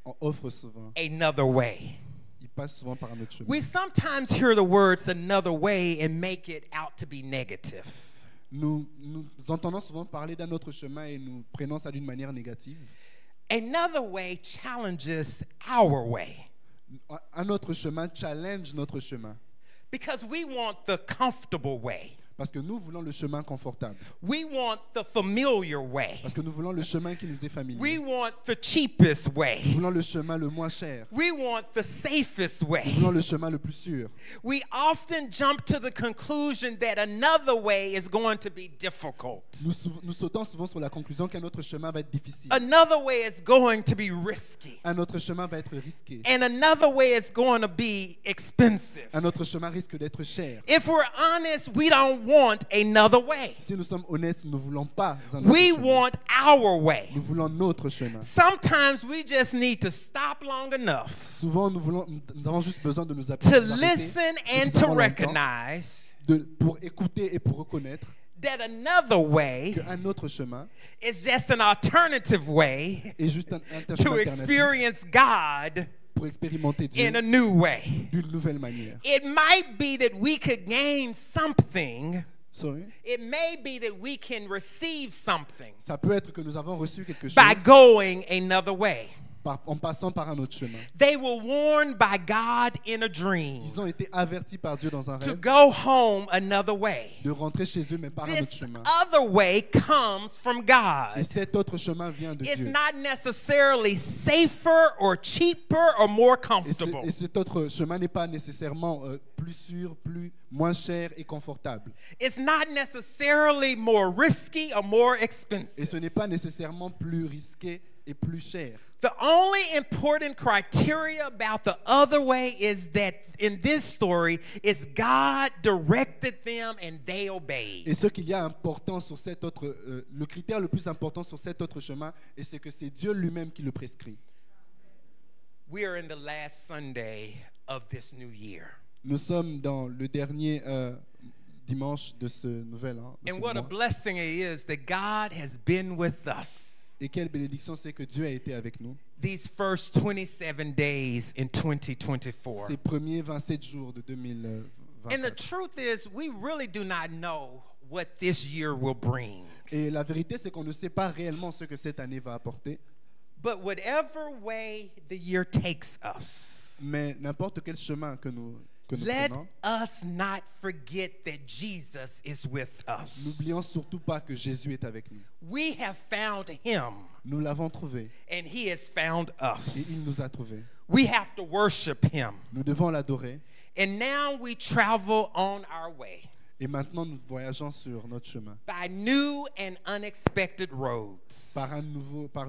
en offrent souvent. Another way. Ils passent souvent par un autre chemin. We sometimes hear the words another way and make it out to be negative. Nous entendons souvent parler d'un autre chemin et nous prenons ça d'une manière négative. Another way challenges our way Un autre chemin challenge notre chemin. because we want the comfortable way. Parce que nous voulons le chemin confortable. We want the familiar way. Parce que nous voulons le chemin qui nous est familier. We want the cheapest Nous way. voulons le chemin le moins cher. We want the safest Nous way. voulons le chemin le plus sûr. We often jump to the conclusion that another way is going to be difficult. Nous sautons souvent sur la conclusion qu'un autre chemin va être difficile. Another way is going to be risky. Un autre chemin va être risqué. And another way is going to be expensive. Un autre chemin risque d'être cher. If we're honest, we don't want another way. Si nous sommes honnêtes, nous ne voulons pas un autre We chemin. want our way. Nous voulons notre chemin. Sometimes we just need to stop long enough Souvent, nous avons juste besoin de nous to arrêter listen and to suffisamment longtemps recognize pour écouter et pour reconnaître that another way qu'un autre chemin is just an alternative way est juste un chemin to alternatif experience God pour expérimenter Dieu in a new way. d'une nouvelle manière. It might be that we could gain something. Sorry. It may be that we can receive something Ça peut être que nous avons reçu quelque chose by going another way. en passant par un autre chemin. They were warned by God in a dream Ils ont été avertis par Dieu dans un to rêve go home another way. de rentrer chez eux, mais par un autre This chemin. other way comes from Et God. cet autre chemin vient de It's Dieu. not necessarily safer or cheaper or more comfortable. Et cet autre chemin n'est pas nécessairement plus sûr, moins cher et confortable. It's not necessarily more risky or more Et expensive. ce n'est pas nécessairement plus risqué et plus cher. The only important criteria about the other way is that in this story is God directed them and they obeyed. Et ce qu'il y a important sur cet autre, le critère le plus important sur cet autre chemin, et c'est que c'est Dieu lui-même qui le prescrit. We are in the last Sunday of this new year. Nous sommes dans le dernier dimanche de ce nouvel an. de ce And what a mois. blessing it is that God has been with us Et quelle bénédiction c'est que Dieu a été avec nous these first 27 days in 2024. ces premiers 27 jours de 2024. And the truth is, we really do not know what this year will bring. Et la vérité, c'est qu'on ne sait pas réellement ce que cette année va apporter. But whatever way the year takes us, Mais n'importe quel chemin que nous let prenons, us not forget that Jesus is with us. n'oublions surtout pas que Jésus est avec nous. We have found him, Nous l'avons trouvé and he has found et il us. nous a trouvés. We have to worship him. Nous devons l'adorer. And now we travel on our way Et maintenant, nous voyageons sur notre chemin. by new and unexpected roads, Par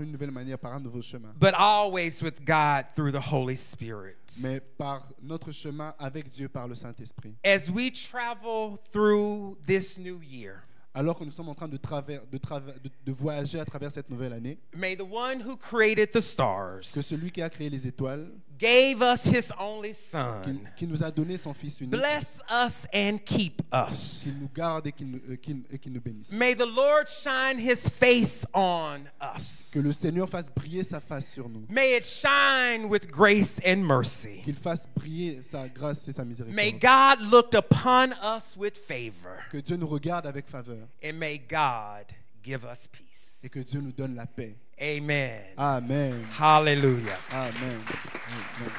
une nouvelle manière, par un nouveau chemin. but always with God through the Holy Spirit. Mais par notre chemin avec Dieu, par le Saint-Esprit. As we travel through this new year, Alors que nous sommes en train de voyager à travers cette nouvelle année, may the one who created the stars, que celui qui a créé les étoiles, gave us his only son, qui nous a donné son Fils unique, bless us and keep us. qu'il nous garde et qu'il nous bénisse. May the Lord shine his face on us. Que le Seigneur fasse briller sa face sur nous. May it shine with grace and mercy. Qu'il fasse briller sa grâce et sa May miséricorde. God look upon us with favor. Que Dieu nous regarde avec faveur And may God give us peace. et que Dieu nous donne la paix. Amen. Amen. Hallelujah. Amen. Amen.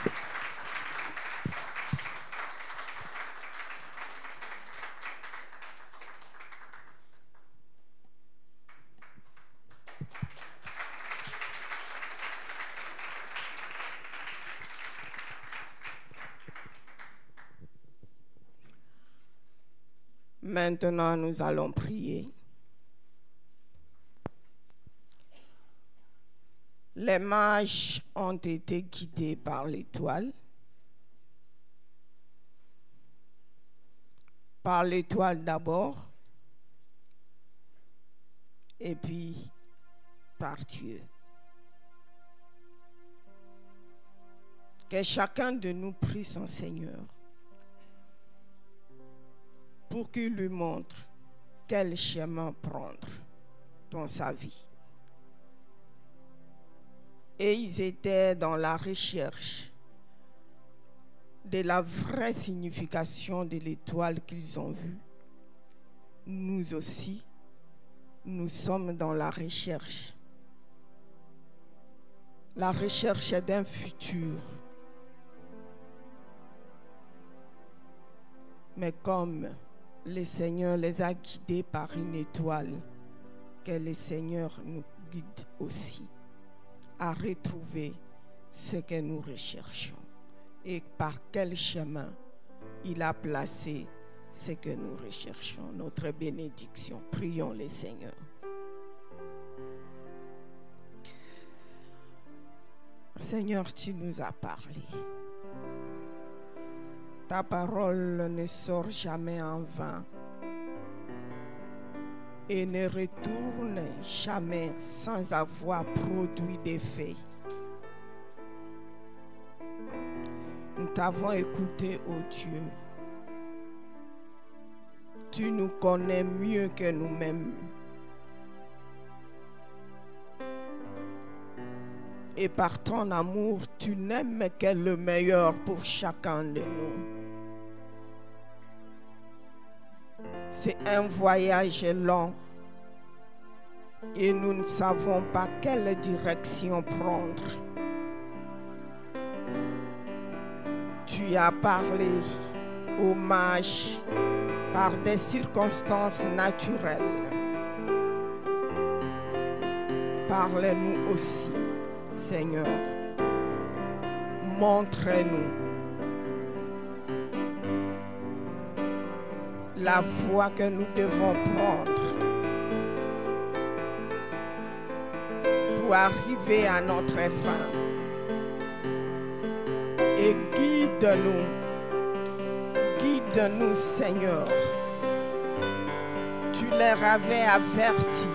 Maintenant, nous allons prier. Les mages ont été guidés par l'étoile. Par l'étoile d'abord, et puis par Dieu. Que chacun de nous prie son Seigneur pour qu'il lui montre quel chemin prendre dans sa vie. Et ils étaient dans la recherche de la vraie signification de l'étoile qu'ils ont vue. Nous aussi, nous sommes dans la recherche d'un futur. Mais comme le Seigneur les a guidés par une étoile. Que le Seigneur nous guide aussi à retrouver ce que nous recherchons et par quel chemin il a placé ce que nous recherchons, notre bénédiction. Prions le Seigneur. Seigneur, tu nous as parlé. Ta parole ne sort jamais en vain et ne retourne jamais sans avoir produit d'effet. Nous t'avons écouté, ô Dieu. Tu nous connais mieux que nous-mêmes. Et par ton amour, tu n'aimes que le meilleur pour chacun de nous. C'est un voyage long et nous ne savons pas quelle direction prendre. Tu as parlé aux mages par des circonstances naturelles. Parle-nous aussi, Seigneur. Montre-nous la voie que nous devons prendre pour arriver à notre fin. Et guide-nous, guide-nous, Seigneur. Tu leur avais averti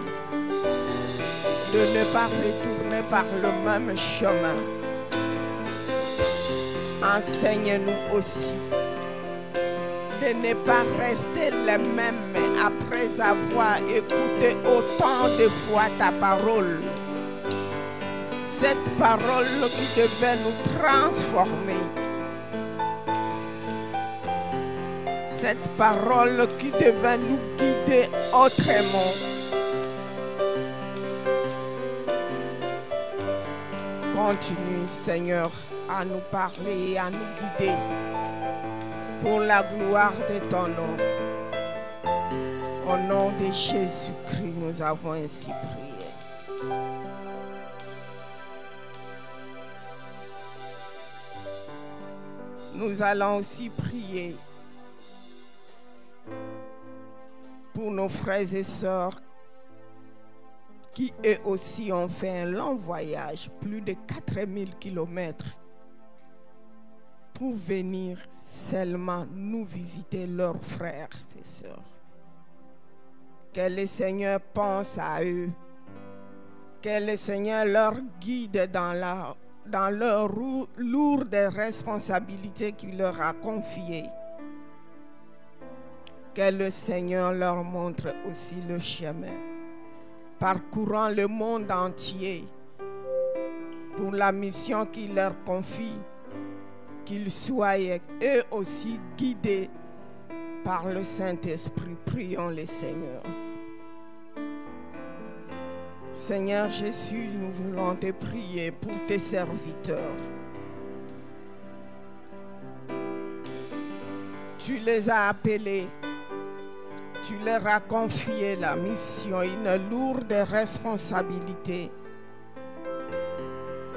de ne pas retourner par le même chemin. Enseigne-nous aussi de ne pas rester les mêmes après avoir écouté autant de fois ta parole. Cette parole qui devait nous transformer. Cette parole qui devait nous guider autrement. Continue, Seigneur, à nous parler et à nous guider pour la gloire de ton nom. Au nom de Jésus-Christ, nous avons ainsi prié. Nous allons aussi prier pour nos frères et sœurs qui eux aussi ont fait un long voyage, plus de 4000 kilomètres, pour venir seulement nous visiter leurs frères et sœurs. Que le Seigneur pense à eux, que le Seigneur leur guide dans leur lourde responsabilité qu'il leur a confiée. Que le Seigneur leur montre aussi le chemin, parcourant le monde entier pour la mission qu'il leur confie, qu'ils soient eux aussi guidés par le Saint-Esprit. Prions le Seigneur. Seigneur Jésus, nous voulons te prier pour tes serviteurs. Tu les as appelés, tu leur as confié la mission, une lourde responsabilité.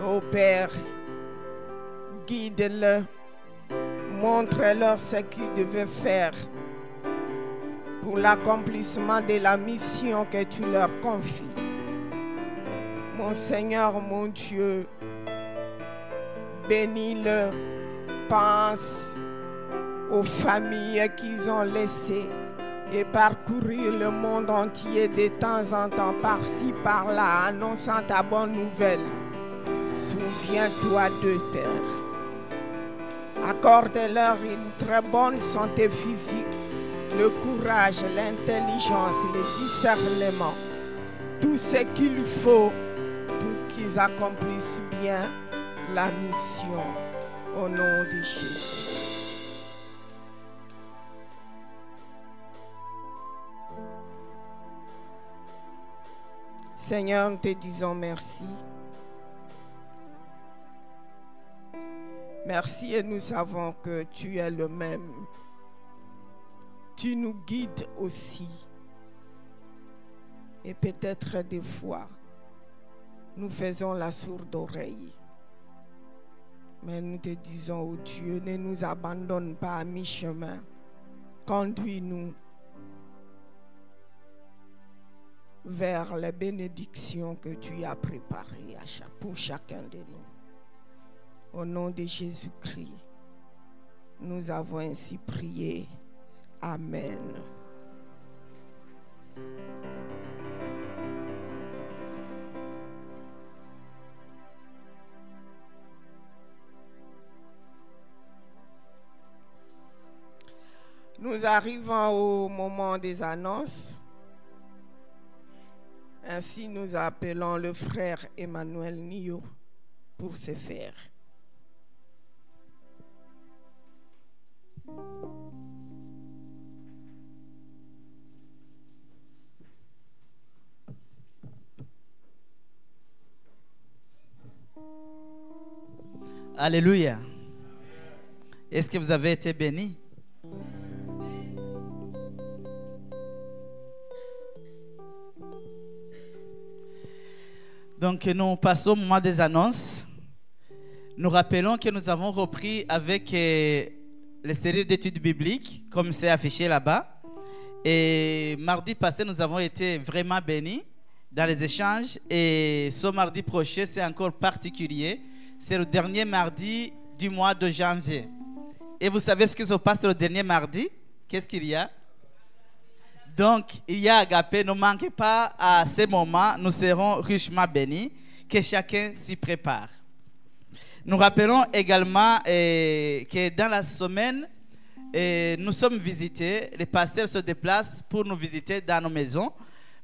Ô Père, guide-le, montre-leur ce qu'ils devaient faire pour l'accomplissement de la mission que tu leur confies. Mon Seigneur, mon Dieu, bénis-le, pense aux familles qu'ils ont laissées et parcourir le monde entier de temps en temps, par-ci, par-là, annonçant ta bonne nouvelle. Souviens-toi d'eux, Père. Accorde-leur une très bonne santé physique, le courage, l'intelligence, le discernement, tout ce qu'il faut pour qu'ils accomplissent bien la mission au nom de Jésus. Seigneur, nous te disons merci. Merci et nous savons que tu es le même. tu nous guides aussi. Et peut-être des fois, nous faisons la sourde oreille. Mais nous te disons, oh Dieu, ne nous abandonne pas à mi-chemin. Conduis-nous vers les bénédictions que tu as préparées pour chacun de nous. Au nom de Jésus-Christ, nous avons ainsi prié. Amen. Nous arrivons au moment des annonces. Ainsi, nous appelons le frère Emmanuel Nio pour ce faire. Alléluia. Est-ce que vous avez été bénis? Donc nous passons au moment des annonces. Nous rappelons que nous avons repris avec les séries d'études bibliques, comme c'est affiché là-bas. Et mardi passé, nous avons été vraiment bénis dans les échanges. Et ce mardi prochain, c'est encore particulier. C'est le dernier mardi du mois de janvier. Et vous savez ce qui se passe le dernier mardi? Qu'est-ce qu'il y a? Donc, il y a Agapé. Ne manquez pas à ce moment. Nous serons richement bénis. Que chacun s'y prépare. Nous rappelons également que dans la semaine, nous sommes visités. Les pasteurs se déplacent pour nous visiter dans nos maisons.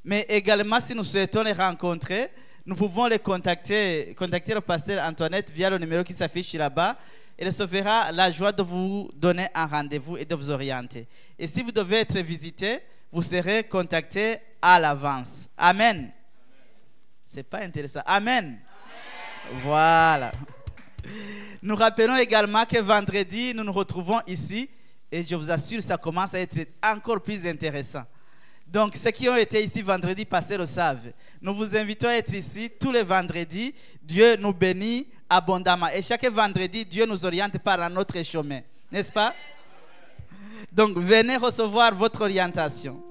Mais également, si nous souhaitons les rencontrer, nous pouvons les contacter le pasteur Antoinette via le numéro qui s'affiche là-bas. Il se fera la joie de vous donner un rendez-vous et de vous orienter. Et si vous devez être visité, vous serez contacté à l'avance. Amen. C'est pas intéressant. Amen. Voilà. Nous rappelons également que vendredi, nous nous retrouvons ici. Et je vous assure, ça commence à être encore plus intéressant. Donc, ceux qui ont été ici vendredi passé le savent. Nous vous invitons à être ici tous les vendredis. Dieu nous bénit abondamment. Et chaque vendredi, Dieu nous oriente par un autre chemin. N'est-ce pas? Donc, venez recevoir votre orientation.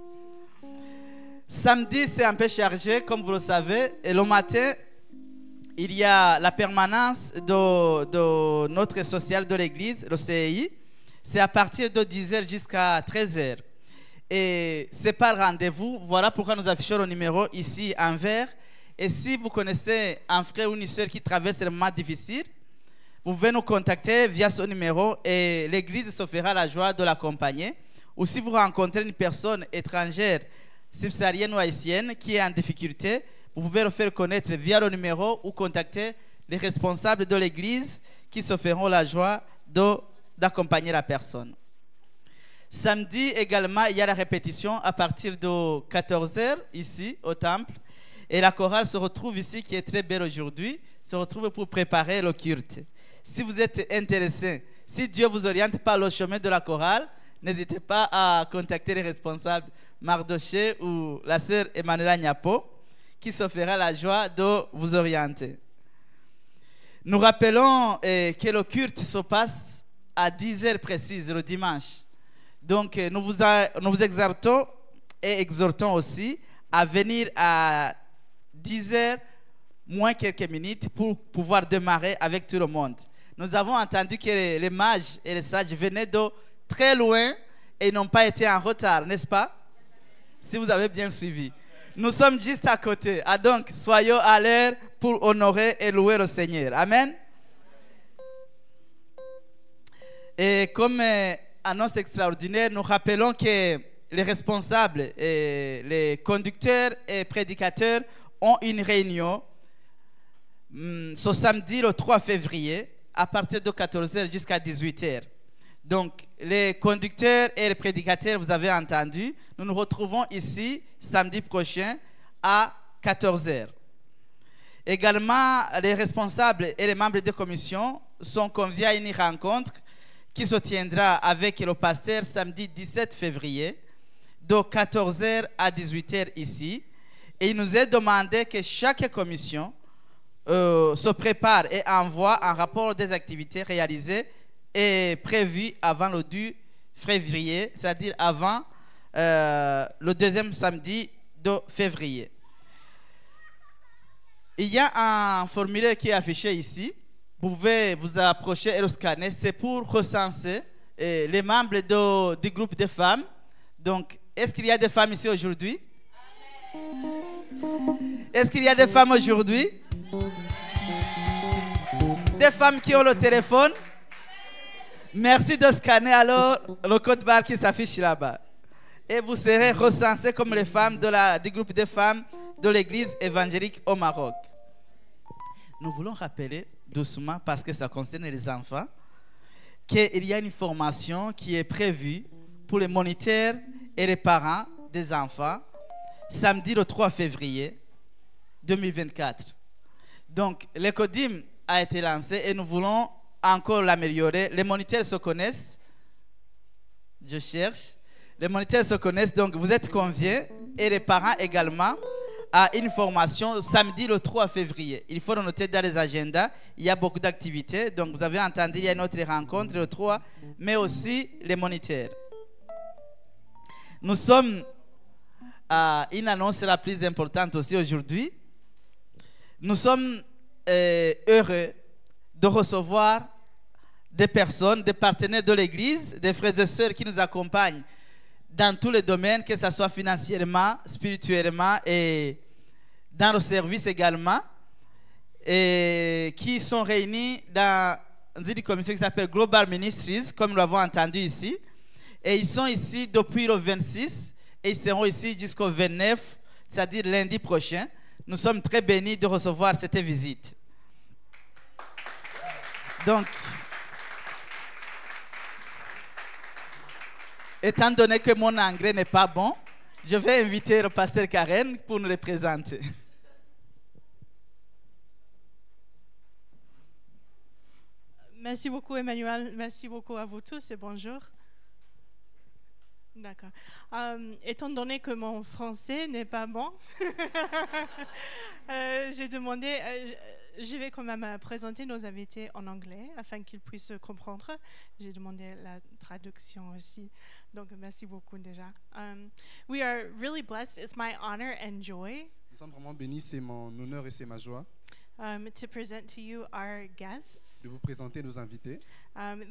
Samedi, c'est un peu chargé, comme vous le savez. Et le matin, il y a la permanence de notre social de l'église, le CEI. C'est à partir de 10h jusqu'à 13h. Et c'est par rendez-vous. Voilà pourquoi nous affichons le numéro ici en vert. Et si vous connaissez un frère ou une soeur qui traverse des moments difficiles, vous pouvez nous contacter via ce numéro et l'église se fera la joie de l'accompagner. Ou si vous rencontrez une personne étrangère, subsaharienne ou haïtienne qui est en difficulté, vous pouvez le faire connaître via le numéro ou contacter les responsables de l'église qui se feront la joie d'accompagner la personne. Samedi également, il y a la répétition à partir de 14h ici au temple. Et la chorale se retrouve ici, qui est très belle aujourd'hui, se retrouve pour préparer le culte. Si vous êtes intéressé, si Dieu vous oriente par le chemin de la chorale, n'hésitez pas à contacter les responsables Mardoché ou la sœur Emmanuela Nyapo, qui se fera la joie de vous orienter. Nous rappelons que le culte se passe à 10h précises le dimanche. Donc, nous vous exhortons et exhortons aussi à venir à 10h moins quelques minutes pour pouvoir démarrer avec tout le monde. Nous avons entendu que les mages et les sages venaient de très loin et n'ont pas été en retard, n'est-ce pas? Si vous avez bien suivi. Nous sommes juste à côté. Ah donc, soyons à l'heure pour honorer et louer le Seigneur. Amen. Et comme annonce extraordinaire, nous rappelons que les responsables, et les conducteurs et prédicateurs ont une réunion ce samedi, le 3 février, à partir de 14h jusqu'à 18h. Donc, les conducteurs et les prédicateurs, vous avez entendu, nous nous retrouvons ici samedi prochain à 14h. Également, les responsables et les membres de commission sont conviés à une rencontre qui se tiendra avec le pasteur samedi 17 février de 14h à 18h ici. Et il nous est demandé que chaque commission se prépare et envoie un rapport des activités réalisées et prévues avant le 2 février, c'est-à-dire avant le deuxième samedi de février. Il y a un formulaire qui est affiché ici. Vous pouvez vous approcher et le scanner. C'est pour recenser les membres du groupe de femmes. Donc, est-ce qu'il y a des femmes ici aujourd'hui? Est-ce qu'il y a des femmes aujourd'hui? Des femmes qui ont le téléphone? Merci de scanner alors le code barre qui s'affiche là-bas. Et vous serez recensés comme les femmes du groupe de femmes de l'église évangélique au Maroc. Nous voulons rappeler doucement, parce que ça concerne les enfants, qu'il y a une formation qui est prévue pour les moniteurs et les parents des enfants samedi le 3 février 2024. Donc, l'écodim a été lancé et nous voulons encore l'améliorer. Les moniteurs se connaissent. Je cherche. Les moniteurs se connaissent, donc vous êtes conviés et les parents également à une formation samedi le 3 février. Il faut le noter dans les agendas. Il y a beaucoup d'activités. Donc, vous avez entendu, il y a une autre rencontre le 3, mais aussi les moniteurs. Nous sommes à une annonce la plus importante aussi aujourd'hui. Nous sommes heureux de recevoir des personnes, des partenaires de l'Église, des frères et sœurs qui nous accompagnent dans tous les domaines, que ce soit financièrement, spirituellement et dans le service également, et qui sont réunis dans une commission qui s'appelle Global Ministries, comme nous l'avons entendu ici. Et ils sont ici depuis le 26 et ils seront ici jusqu'au 29, c'est-à-dire lundi prochain. Nous sommes très bénis de recevoir cette visite. Donc, étant donné que mon anglais n'est pas bon, je vais inviter le pasteur Karen pour nous le présenter. Merci beaucoup Emmanuel, merci beaucoup à vous tous et bonjour. D'accord. Étant donné que mon français n'est pas bon, j'ai demandé, je vais quand même présenter nos invités en anglais afin qu'ils puissent comprendre. J'ai demandé la traduction aussi. Donc, merci beaucoup déjà. We are really blessed. It's my honor and joy. Nous sommes vraiment bénis, c'est mon honneur et c'est ma joie to present to you our guests. de vous présenter nos invités.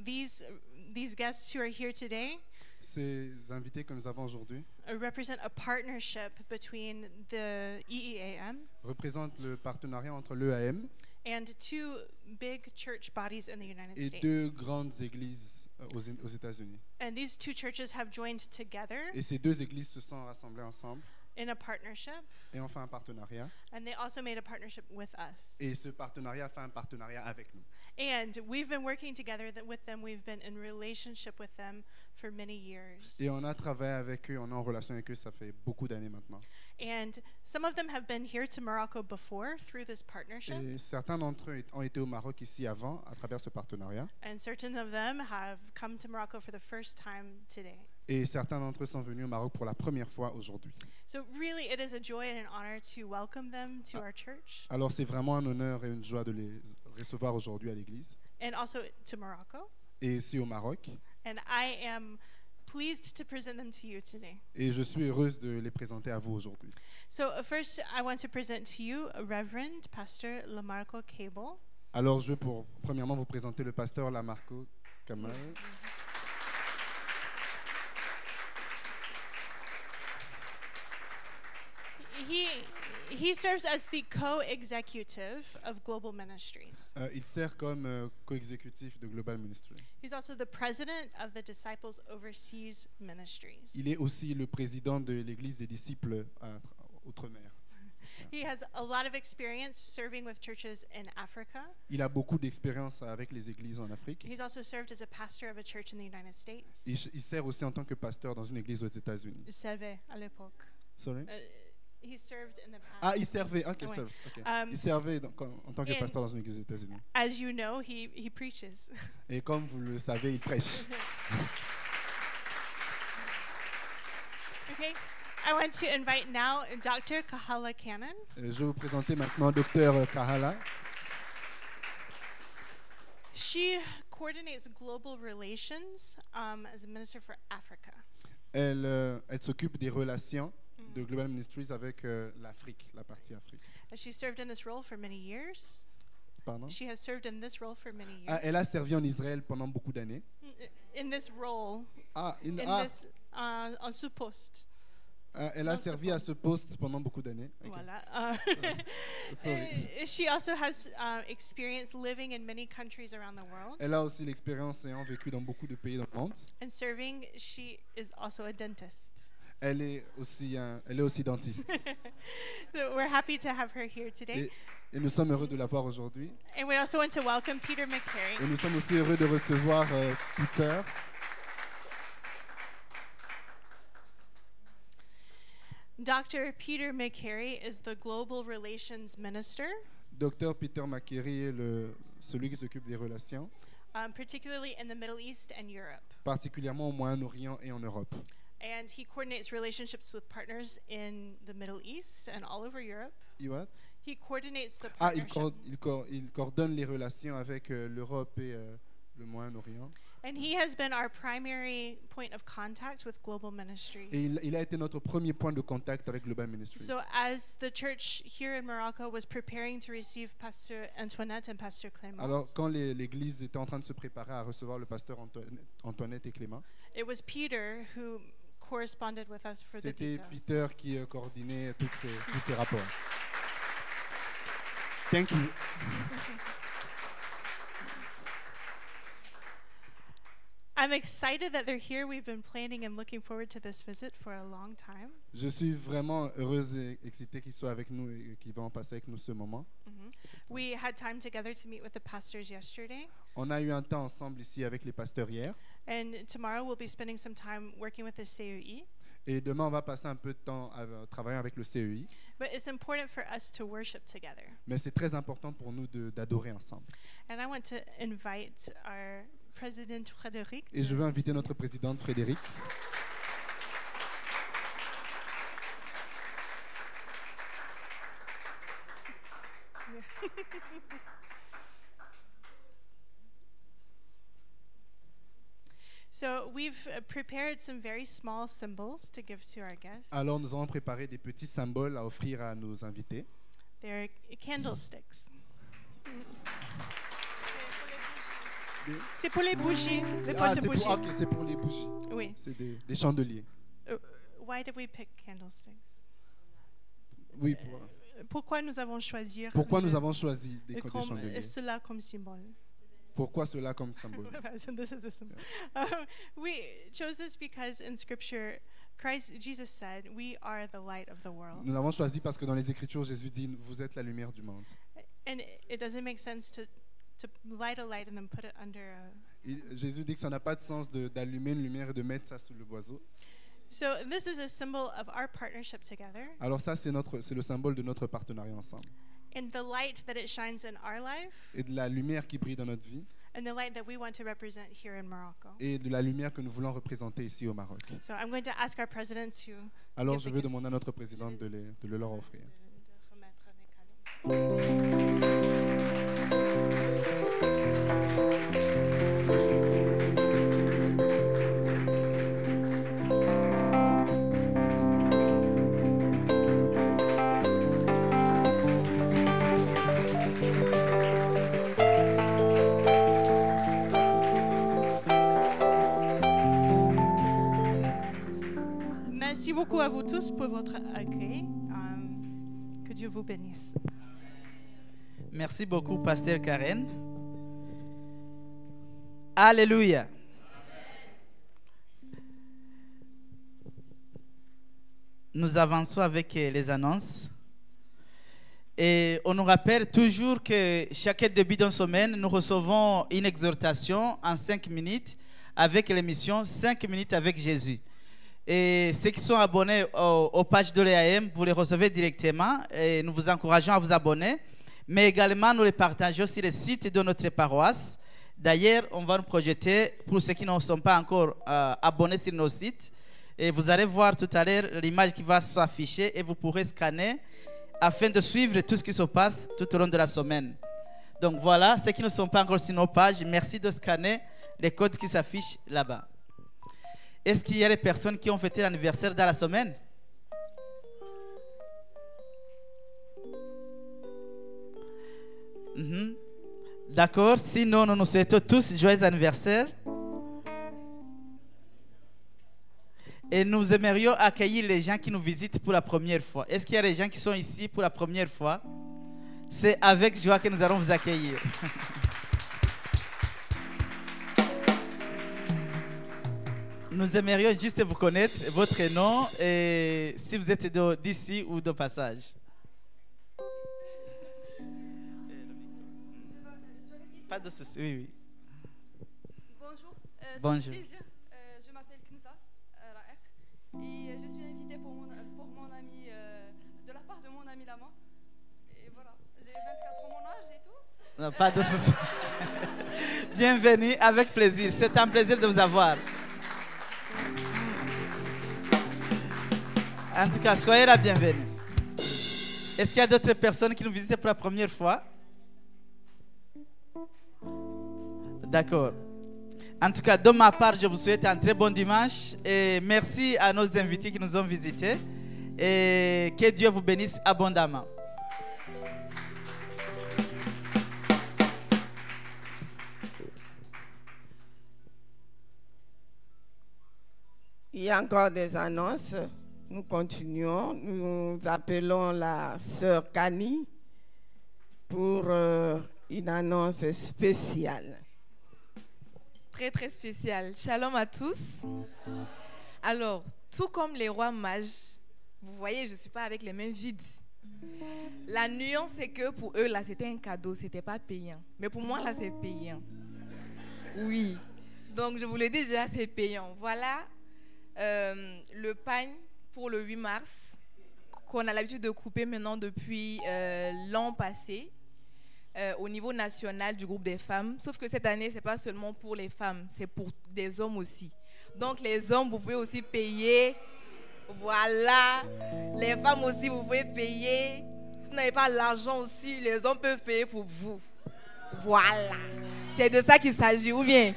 These guests who are here today Ces invités que nous avons aujourd'hui represent a partnership between the EEAM représentent le partenariat entre l'EAM and two big church bodies in the United et States. deux grandes églises aux États-Unis. And these two churches have joined together Et ces deux églises se sont rassemblées ensemble in a partnership, et ont fait un partenariat. and they also made a partnership with us. Et ce partenariat fait un partenariat avec nous. And we've been working together with them. We've been in relationship with them for many years. Et on a travaillé avec eux, on est en relation avec eux, ça fait beaucoup d'années maintenant. And some of them have been here to Morocco before through this partnership, Et certains d'entre eux ont été au Maroc ici avant, à travers ce partenariat. and certain of them have come to Morocco for the first time today. Et certains d'entre eux sont venus au Maroc pour la première fois aujourd'hui. So really, it is a joy and an honor to welcome them to our church Alors c'est vraiment un honneur et une joie de les recevoir aujourd'hui à l'église and also to Morocco. et ici au Maroc. And I am pleased to present them to you today. Et je suis heureuse de les présenter à vous aujourd'hui. So first, I want to present to you Reverend Pastor Lamarco Cable. Alors je vais premièrement vous présenter le pasteur Lamarco Kamal. He serves as the co-executive of Global Ministries. Il sert comme co-exécutif de Global Ministry. He's also the president of the Disciples Overseas Ministries. Il est aussi le président de l'église des disciples outre-mer. He has a lot of experience serving with churches in Africa. Il a beaucoup d'expérience avec les églises en Afrique. He's also served as a pastor of a church in the United States. Il sert aussi en tant que pasteur dans une église aux États-Unis. Servait à l'époque. Sorry? he served in the past. Ah, il servait. Ok, Ouais. served, ok. Um, Il servait en tant que and- pasteur dans une église aux États-Unis. As you know, he preaches. Et comme vous le savez, il prêche. Okay, I want to invite now Dr. Kahala Cannon. Je vais vous présenter maintenant Dr Kahala. She coordinates global relations as a minister for Africa. Elle s'occupe des relations de Global Ministries avec l'Afrique, la partie Afrique. And she served in this role for many years. Pardon? She has served in this role for many years. Ah, elle a servi en Israël pendant beaucoup d'années. In this role, Ah, in this, en ce poste. Elle a dans ce servi à ce poste pendant beaucoup d'années. Ok. Voilà. Sorry. She also has experience living in many countries around the world. Elle a aussi l'expérience ayant vécu dans beaucoup de pays dans le monde. And serving, she is also a dentist. Elle est aussi dentiste. So we're happy to have her here today. Et nous sommes heureux de la voir aujourd'hui. And we also want to welcome Peter Et McCary. nous sommes aussi heureux de recevoir Peter. Dr. Peter McCary is the Global Relations Minister, Dr Peter McCary est celui qui s'occupe des relations, particularly in the Middle East and Europe. particulièrement au Moyen-Orient et en Europe. And he coordinates relationships with partners in the Middle East and all over Europe. What? He coordinates the Ah, il partnership. coordonne les relations avec l'Europe et le Moyen-Orient. And he has been our primary point of contact with Global Et Ministries. il a été notre premier point de contact avec Global Ministries. So as the church here in Morocco was preparing to receive Pastor Antoinette and Pastor Clément, Alors, quand l'Église était en train de se préparer à recevoir le pasteur Antoinette et Clément, it was Peter who corresponded with us for the c'était details. Peter qui coordonnait tous ces rapports. Thank you. I'm excited that they're here. We've been planning and looking forward to this visit for a long time. Je suis vraiment heureuse et excitée qu'ils soient avec nous et qu'ils vont passer avec nous ce moment. We had time together to meet with the pastors yesterday, On a eu un temps ensemble ici avec les pasteurs hier. and tomorrow we'll be spending some time working with the COE. Et demain, on va passer un peu de temps à travailler avec le CEI. But it's important for us to worship together. Mais c'est très important pour nous d'adorer ensemble. And I want to invite our President Frédéric. Et je veux inviter notre présidente Frédéric. So we've prepared some very small symbols to give to our guests. Alors, nous avons préparé des petits symboles à offrir à nos invités. They're candlesticks. C'est pour les bougies, les Ah, potes de bougies. ok, c'est pour les bougies. Oui. C'est des chandeliers. Why did we pick candlesticks? Oui. Pourquoi nous avons choisi Pourquoi nous avons choisi des chandeliers? cela comme symbole? Pourquoi cela comme symbole? This is a symbol. We chose this because in Scripture, Jesus said, "We are the light of the world." Nous l'avons choisi parce que dans les Écritures, Jésus dit, vous êtes la lumière du monde. And it doesn't make sense to light a light and then put it under a... Jésus dit que ça n'a pas de sens d'allumer une lumière et de mettre ça sous le boiseau. So this is a symbol of our partnership together Alors ça, c'est le symbole de notre partenariat ensemble. and the light that it shines in our life Et de la lumière qui brille dans notre vie and the light that we want to represent here in Morocco. et de la lumière que nous voulons représenter ici au Maroc. So I'm going to ask our president to Alors give je the veux gifts. demander à notre présidente de le leur offrir. de remettre les cadeaux. Merci beaucoup à vous tous pour votre accueil. Que Dieu vous bénisse. Merci beaucoup, Pasteur Karen. Alléluia. Nous avançons avec les annonces. Et on nous rappelle toujours que chaque début d'une semaine, nous recevons une exhortation en 5 minutes avec l'émission 5 minutes avec Jésus. Et ceux qui sont abonnés aux pages de l'EAM, vous les recevez directement et nous vous encourageons à vous abonner. Mais également, nous les partageons sur le site de notre paroisse. D'ailleurs, on va nous projeter, pour ceux qui ne sont pas encore abonnés sur nos sites, et vous allez voir tout à l'heure l'image qui va s'afficher et vous pourrez scanner afin de suivre tout ce qui se passe tout au long de la semaine. Donc voilà, ceux qui ne sont pas encore sur nos pages, merci de scanner les codes qui s'affichent là-bas. Est-ce qu'il y a des personnes qui ont fêté l'anniversaire dans la semaine? D'accord, sinon nous nous souhaitons tous joyeux anniversaire. Et nous aimerions accueillir les gens qui nous visitent pour la première fois. Est-ce qu'il y a des gens qui sont ici pour la première fois? C'est avec joie que nous allons vous accueillir. Nous aimerions juste vous connaître, votre nom et si vous êtes d'ici ou de passage. Pas de souci, oui. Bonjour. Bonjour. Plaisir. Je m'appelle Knza Raek et je suis invitée pour mon ami, de la part de mon ami Lama. Et voilà, j'ai 24 ans mon âge et tout. Non, pas de souci. Bienvenue, avec plaisir. C'est un plaisir de vous avoir. En tout cas, soyez la bienvenue. Est-ce qu'il y a d'autres personnes qui nous visitent pour la première fois? D'accord. En tout cas, de ma part, je vous souhaite un très bon dimanche et merci à nos invités qui nous ont visités et que Dieu vous bénisse abondamment. Il y a encore des annonces. Nous continuons. Nous appelons la sœur Kani pour une annonce spéciale. Très très spéciale. Shalom à tous. Alors, tout comme les rois mages, vous voyez, je ne suis pas avec les mains vides. La nuance, c'est que pour eux, là, c'était un cadeau, c'était pas payant. Mais pour moi, là, c'est payant. Oui. Donc, je vous le dis déjà, c'est payant. Voilà le pain pour le 8 mars qu'on a l'habitude de couper maintenant depuis l'an passé. Au niveau national du groupe des femmes. Sauf que cette année, ce n'est pas seulement pour les femmes, c'est pour des hommes aussi. Donc les hommes, vous pouvez aussi payer. Voilà. Les femmes aussi, vous pouvez payer. Si vous n'avez pas l'argent aussi, les hommes peuvent payer pour vous. Voilà. C'est de ça qu'il s'agit, ou bien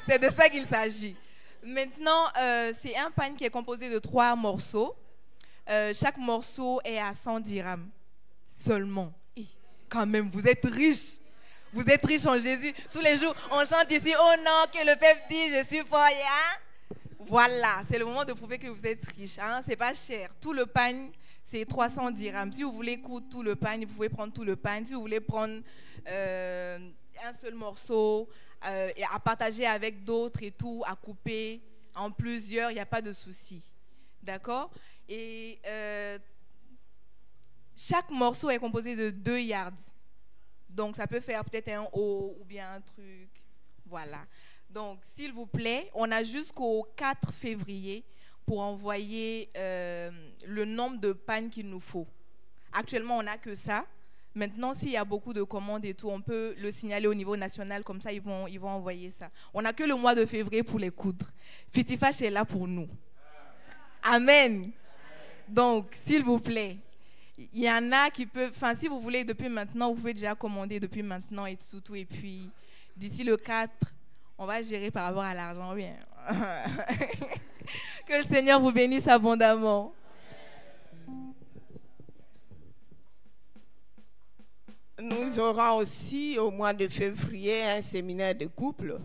c'est de ça qu'il s'agit. Maintenant, c'est un pain qui est composé de 3 morceaux. Chaque morceau est à 100 dirhams seulement. Quand même, vous êtes riches. Vous êtes riches en Jésus. Tous les jours, on chante ici, oh non, que le peuple dit, je suis fort. Hein? Voilà, c'est le moment de prouver que vous êtes riches. Hein? C'est pas cher. Tout le pain, c'est 300 dirhams. Si vous voulez coudre tout le pain, vous pouvez prendre tout le pain. Si vous voulez prendre un seul morceau et à partager avec d'autres et tout, à couper en plusieurs, il n'y a pas de souci. D'accord? Et chaque morceau est composé de 2 yards. Donc, ça peut faire peut-être un haut ou bien un truc. Voilà. Donc, s'il vous plaît, on a jusqu'au 4 février pour envoyer le nombre de pannes qu'il nous faut. Actuellement, on n'a que ça. Maintenant, s'il y a beaucoup de commandes et tout, on peut le signaler au niveau national. Comme ça, ils vont envoyer ça. On n'a que le mois de février pour les coudre. Fitifash est là pour nous. Amen. Donc, s'il vous plaît. Il y en a qui peuvent, enfin si vous voulez depuis maintenant, vous pouvez déjà commander depuis maintenant et tout. Et puis d'ici le 4, on va gérer par rapport à l'argent. Bien. Que le Seigneur vous bénisse abondamment. Nous aurons aussi au mois de février un séminaire de couple.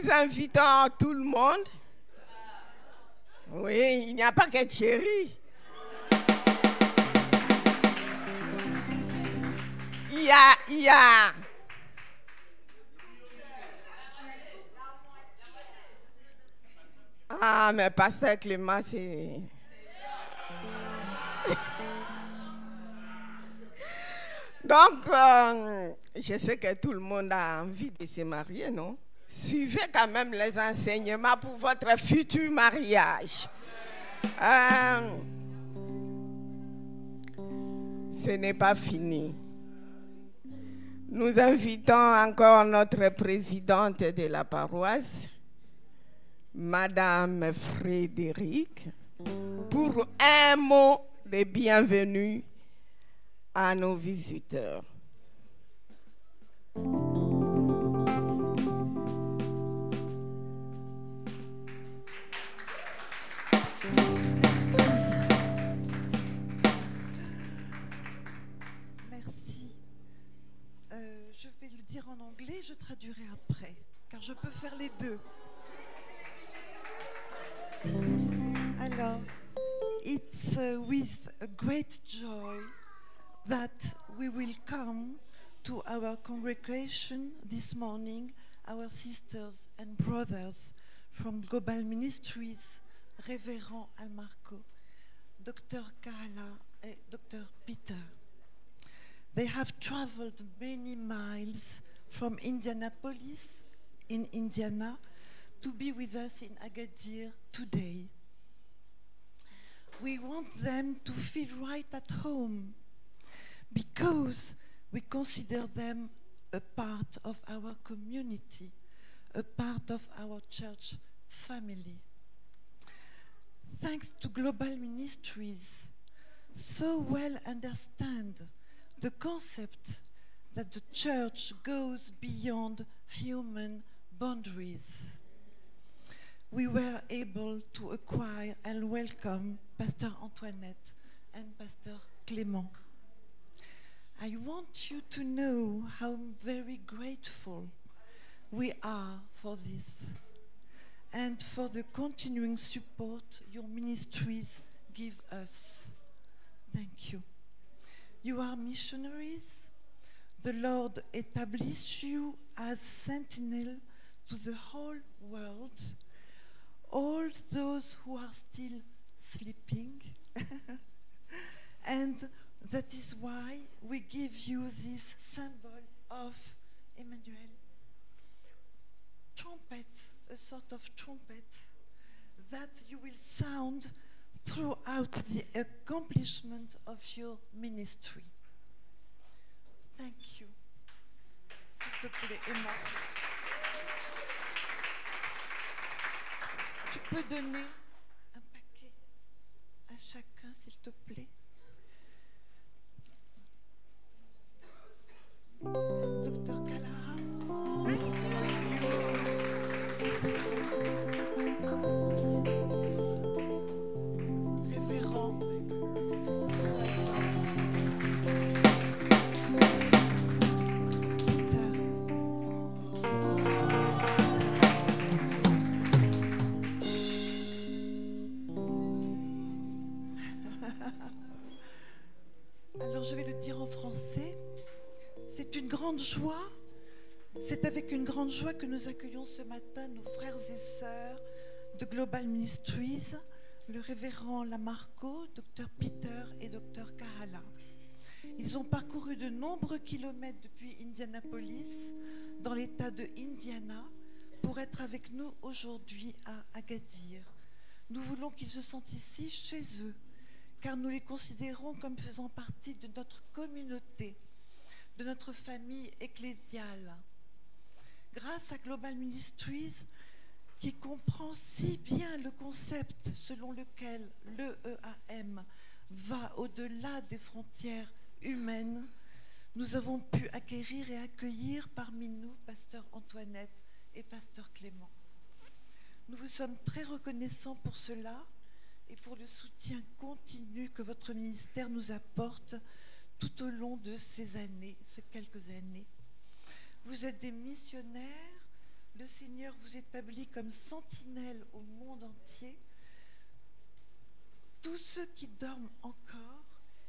Nous invitons tout le monde. Oui, il n'y a pas que Thierry. Il y a Ah, mais Pasteur Clément, c'est... Donc, je sais que tout le monde a envie de se marier, non? Suivez quand même les enseignements pour votre futur mariage. Ce n'est pas fini. Nous invitons encore notre présidente de la paroisse, Madame Frédéric, pour un mot de bienvenue à nos visiteurs. Merci. Je vais le dire en anglais, je traduirai après, car je peux faire les deux. Alors, it's with a great joy that we will come to our congregation this morning, our sisters and brothers from Global Ministries, Révérend Almarco, Dr. Kahala and Dr. Peter. They have traveled many miles from Indianapolis in Indiana to be with us in Agadir today. We want them to feel right at home because we consider them a part of our community, a part of our church family. Thanks to Global Ministries, so well understand the concept that the church goes beyond human boundaries. We were able to acquire and welcome Pastor Antoinette and Pastor Clément. I want you to know how very grateful we are for this and for the continuing support your ministries give us. Thank you. You are missionaries. The Lord established you as sentinel to the whole world, all those who are still sleeping. And that is why we give you this symbol of Emmanuel. Trumpet, a sort of trumpet that you will sound throughout the accomplishment of your ministry. Thank you. S'il te plaît, Emma. Tu peux donner un paquet à chacun, s'il te plaît. Docteur Kalara. Révérend. Alors je vais le dire en français. C'est une grande joie. C'est avec une grande joie que nous accueillons ce matin nos frères et sœurs de Global Ministries, le révérend Lamarco, Dr. Peter et Dr. Kahala. Ils ont parcouru de nombreux kilomètres depuis Indianapolis, dans l'État de Indiana, pour être avec nous aujourd'hui à Agadir. Nous voulons qu'ils se sentent ici chez eux, car nous les considérons comme faisant partie de notre communauté, de notre famille ecclésiale. Grâce à Global Ministries, qui comprend si bien le concept selon lequel l'EEAM va au-delà des frontières humaines, nous avons pu acquérir et accueillir parmi nous Pasteur Antoinette et Pasteur Clément. Nous vous sommes très reconnaissants pour cela et pour le soutien continu que votre ministère nous apporte tout au long de ces années, ces quelques années. Vous êtes des missionnaires le Seigneur vous établit comme sentinelle au monde entier. Tous ceux qui dorment encore,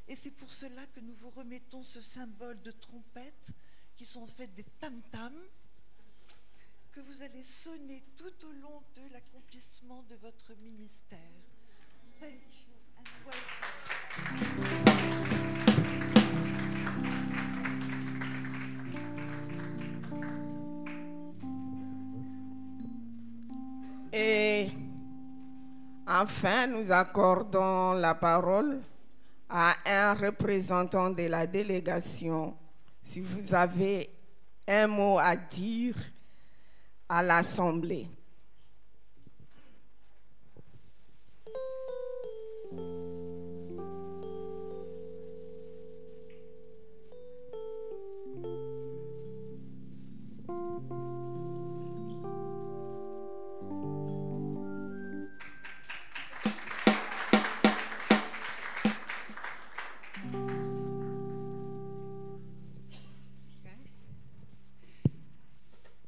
et c'est pour cela que nous vous remettons ce symbole de trompettes qui sont faites des tam-tams, que vous allez sonner tout au long de l'accomplissement de votre ministère. Thank you and welcome. Et enfin, nous accordons la parole à un représentant de la délégation. Si vous avez un mot à dire à l'Assemblée.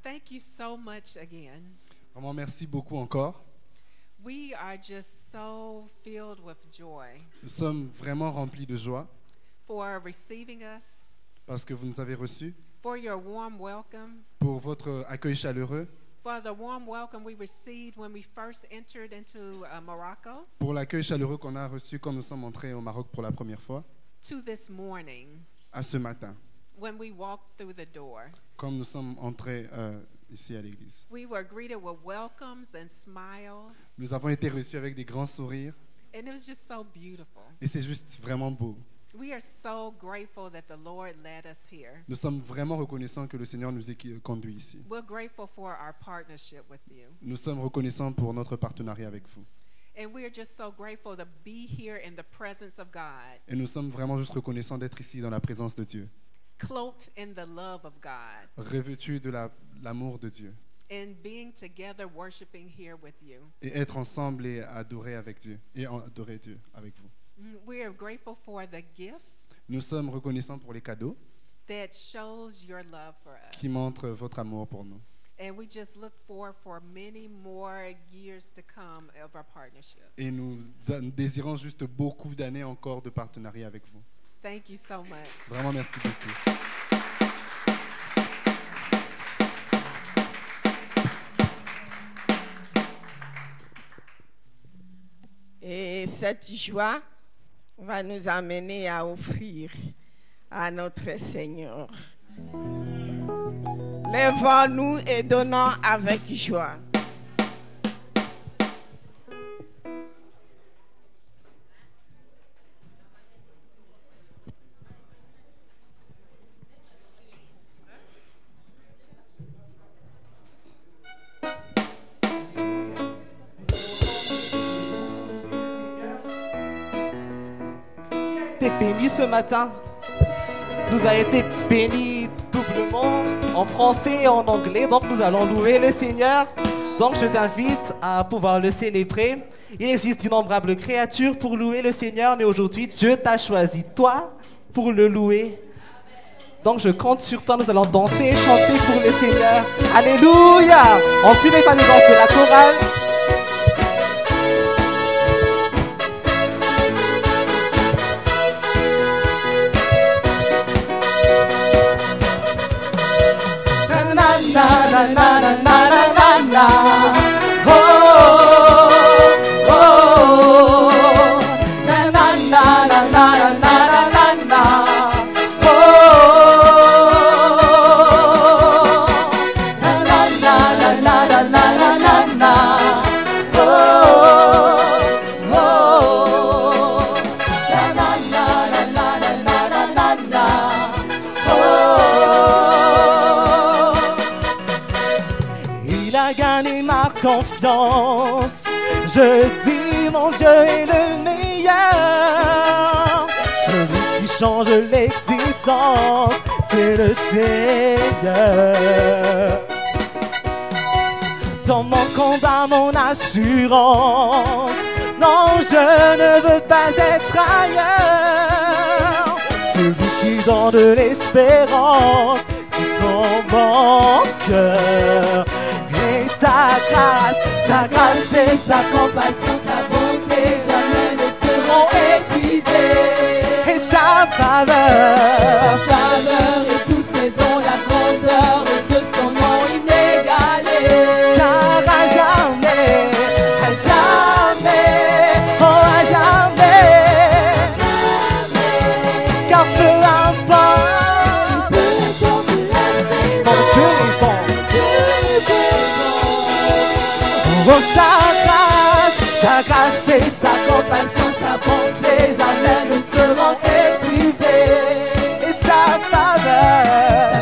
Thank you so much again. Vraiment, merci beaucoup encore. We are just so filled with joy Nous sommes vraiment remplis de joie for receiving us, parce que vous nous avez reçus, for your warm welcome, pour votre accueil chaleureux, for the warm welcome we received when we first entered into Morocco, pour l'accueil chaleureux qu'on a reçu quand nous sommes entrés au Maroc pour la première fois, to this morning à ce matin, when we walked through the door. comme nous sommes entrés ici à l'église. We were greeted with welcomes and smiles, Nous avons été reçus avec des grands sourires and it was just so beautiful. et c'est juste vraiment beau. We are so grateful that the Lord led us here. Nous sommes vraiment reconnaissants que le Seigneur nous ait conduits ici. We're grateful for our partnership with you. Nous sommes reconnaissants pour notre partenariat avec vous. And we are just so grateful to be here in the presence of God, Et nous sommes vraiment juste reconnaissants d'être ici dans la présence de Dieu, cloaked in the love of God, revêtus de l'amour de Dieu, and being together worshiping here with you. et être ensemble et adorer avec Dieu, et adorer Dieu avec vous. We are grateful for the gifts Nous sommes reconnaissants pour les cadeaux that shows your love for us. qui montrent votre amour pour nous. And we just look forward for many more years to come of our partnership. Et nous désirons juste beaucoup d'années encore de partenariat avec vous. Thank you so much. Vraiment, merci beaucoup. Et cette joie va nous amener à offrir à notre Seigneur. Lèvons-nous et donnons avec joie. Béni ce matin, nous a été béni doublement en français et en anglais, donc nous allons louer le Seigneur. Donc je t'invite à pouvoir le célébrer. Il existe d'innombrables créatures pour louer le Seigneur, mais aujourd'hui Dieu t'a choisi toi pour le louer. Donc je compte sur toi, nous allons danser et chanter pour le Seigneur. Alléluia! On suit les manigances de la chorale. Na na na na na na na. Oh oh oh. Na na na na na na na na. Oh na na na na na na na na. Oh oh. Na na na na na na na na. Il a gagné ma confiance. Je dis mon Dieu est le meilleur. Celui qui change l'existence, c'est le Seigneur. Dans mon combat, mon assurance, non, je ne veux pas être ailleurs. Celui qui donne de l'espérance, c'est dans mon cœur. grâce et sa compassion, sa bonté jamais ne seront épuisées. Et sa faveur et tous ses dons, la grandeur de son nom inégalé. Car à jamais, oh à jamais, car peu importe la saison, mon Dieu est bon. Oh sa grâce et sa compassion, sa bonté jamais ne seront épuisées. Et sa faveur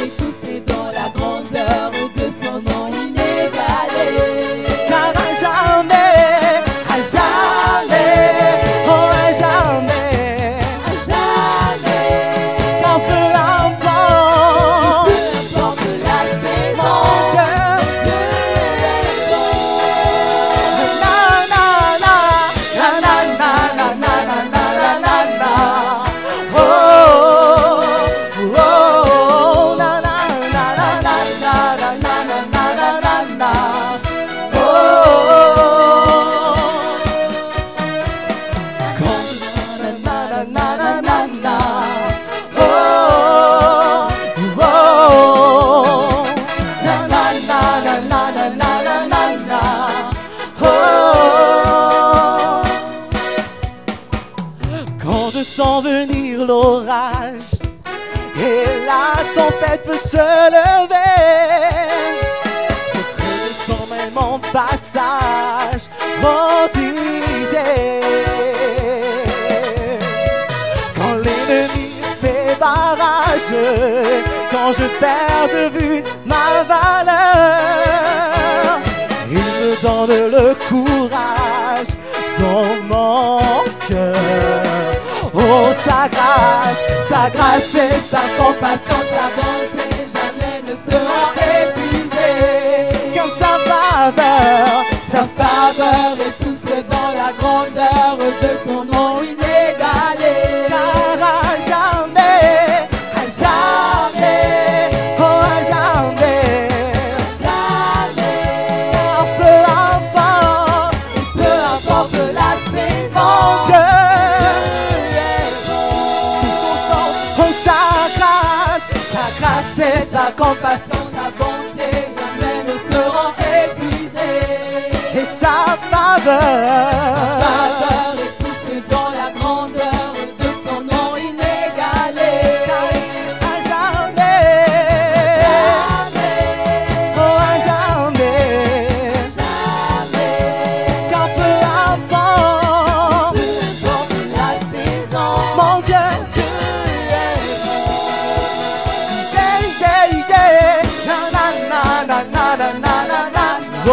et tous ses dons, la grandeur de son nom inégalé. Car à jamais, oh à jamais, car peu importe la saison, mon Dieu est bon. Na na na na na na na na na na na. Oh oh na na na na na na na na na na na. Oh na na na na na na. Oh oh na na na na na na na na na. Oh quand je sens venir l'orage et la tempête peut se lever, je redescends même mon passage obligé. Quand l'ennemi fait barrage, quand je perds de vue ma valeur, il me donne le courage dans mon cœur. Oh sa grâce et sa compassion, sa bonté jamais ne seront épuisées. Car sa faveur et tous ses dons, la grandeur de son nom inégalé. Car à jamais, oh à jamais, car peu importe la saison, Dieu est bon. Oh sa grâce et sa compassion, sa bonté jamais ne seront épuisées. Et sa faveur et tous ses dons, la grandeur de son nom inégalé. À jamais, oh à jamais, car peu importe la saison, mon Dieu est bon. Yeah, yeah, yeah. Na na na na na na na na. Oh,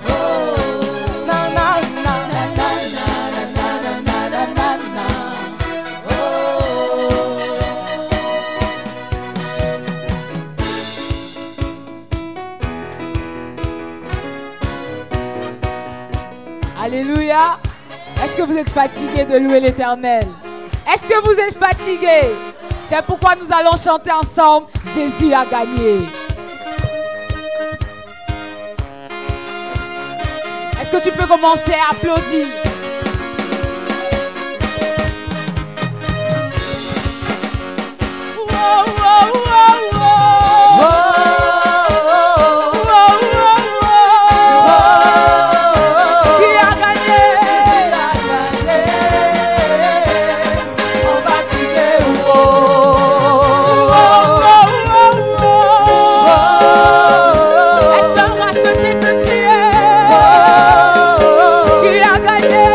oh, na na na na na na na na na na. Alléluia. Est-ce que vous êtes fatigué de louer l'Éternel? Est-ce que vous êtes fatigué? C'est pourquoi nous allons chanter ensemble Jésus a gagné. Est-ce que tu peux commencer à applaudir? Wow, wow, wow, wow. Qui a gagné? On va crier Est-ce qu'un racheté peut crier? Qui a gagné?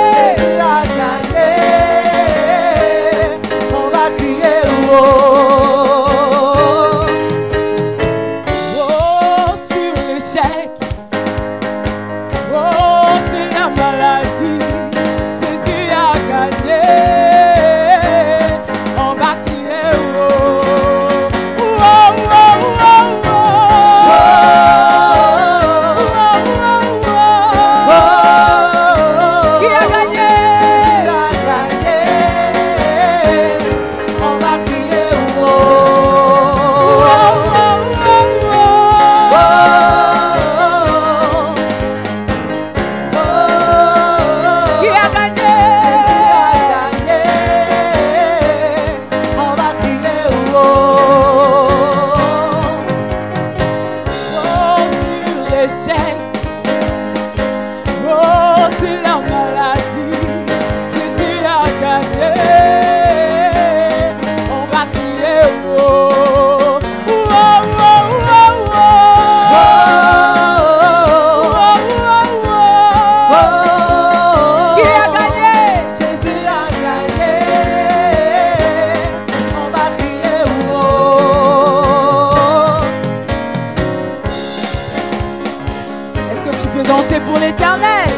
Est-ce que tu peux danser pour l'Éternel?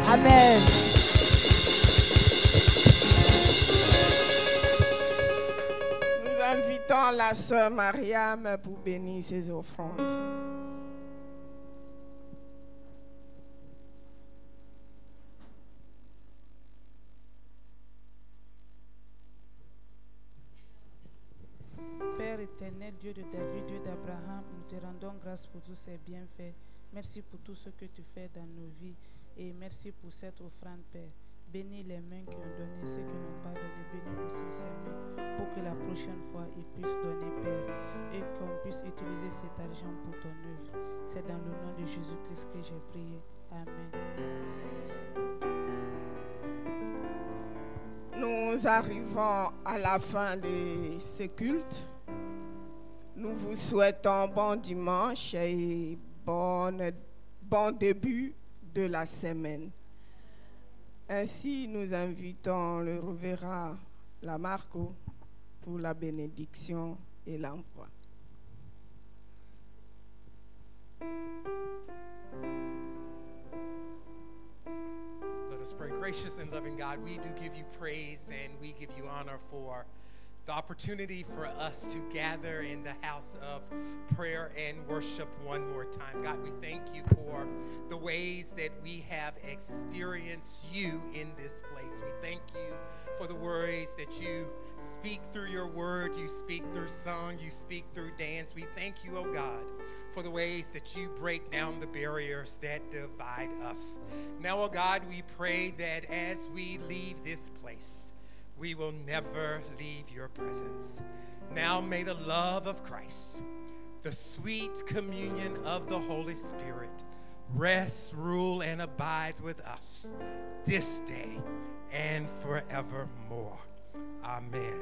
Amen. Nous invitons la sœur Mariam pour bénir ses offrandes. Père éternel, Dieu de David, Dieu d'Abraham, nous te rendons grâce pour tous ces bienfaits. Merci pour tout ce que tu fais dans nos vies et merci pour cette offrande, Père. Bénis les mains qui ont donné, ceux qui n'ont pas donné, bénis aussi ces mains pour que la prochaine fois ils puissent donner, Père, et qu'on puisse utiliser cet argent pour ton œuvre. C'est dans le nom de Jésus-Christ que j'ai prié. Amen. Nous arrivons à la fin de ce culte. Nous vous souhaitons bon dimanche et bon début de la semaine. Ainsi, nous invitons le révérend Lamarco pour la bénédiction et l'envoi. Let us pray. Gracious and loving God, we do give you praise and we give you honor for the opportunity for us to gather in the house of prayer and worship one more time. God, we thank you for the ways that we have experienced you in this place. We thank you for the ways that you speak through your word, you speak through song, you speak through dance. We thank you, oh God, for the ways that you break down the barriers that divide us. Now, oh God, we pray that as we leave this place, we will never leave your presence. Now may the love of Christ, the sweet communion of the Holy Spirit, rest, rule, and abide with us this day and forevermore. Amen.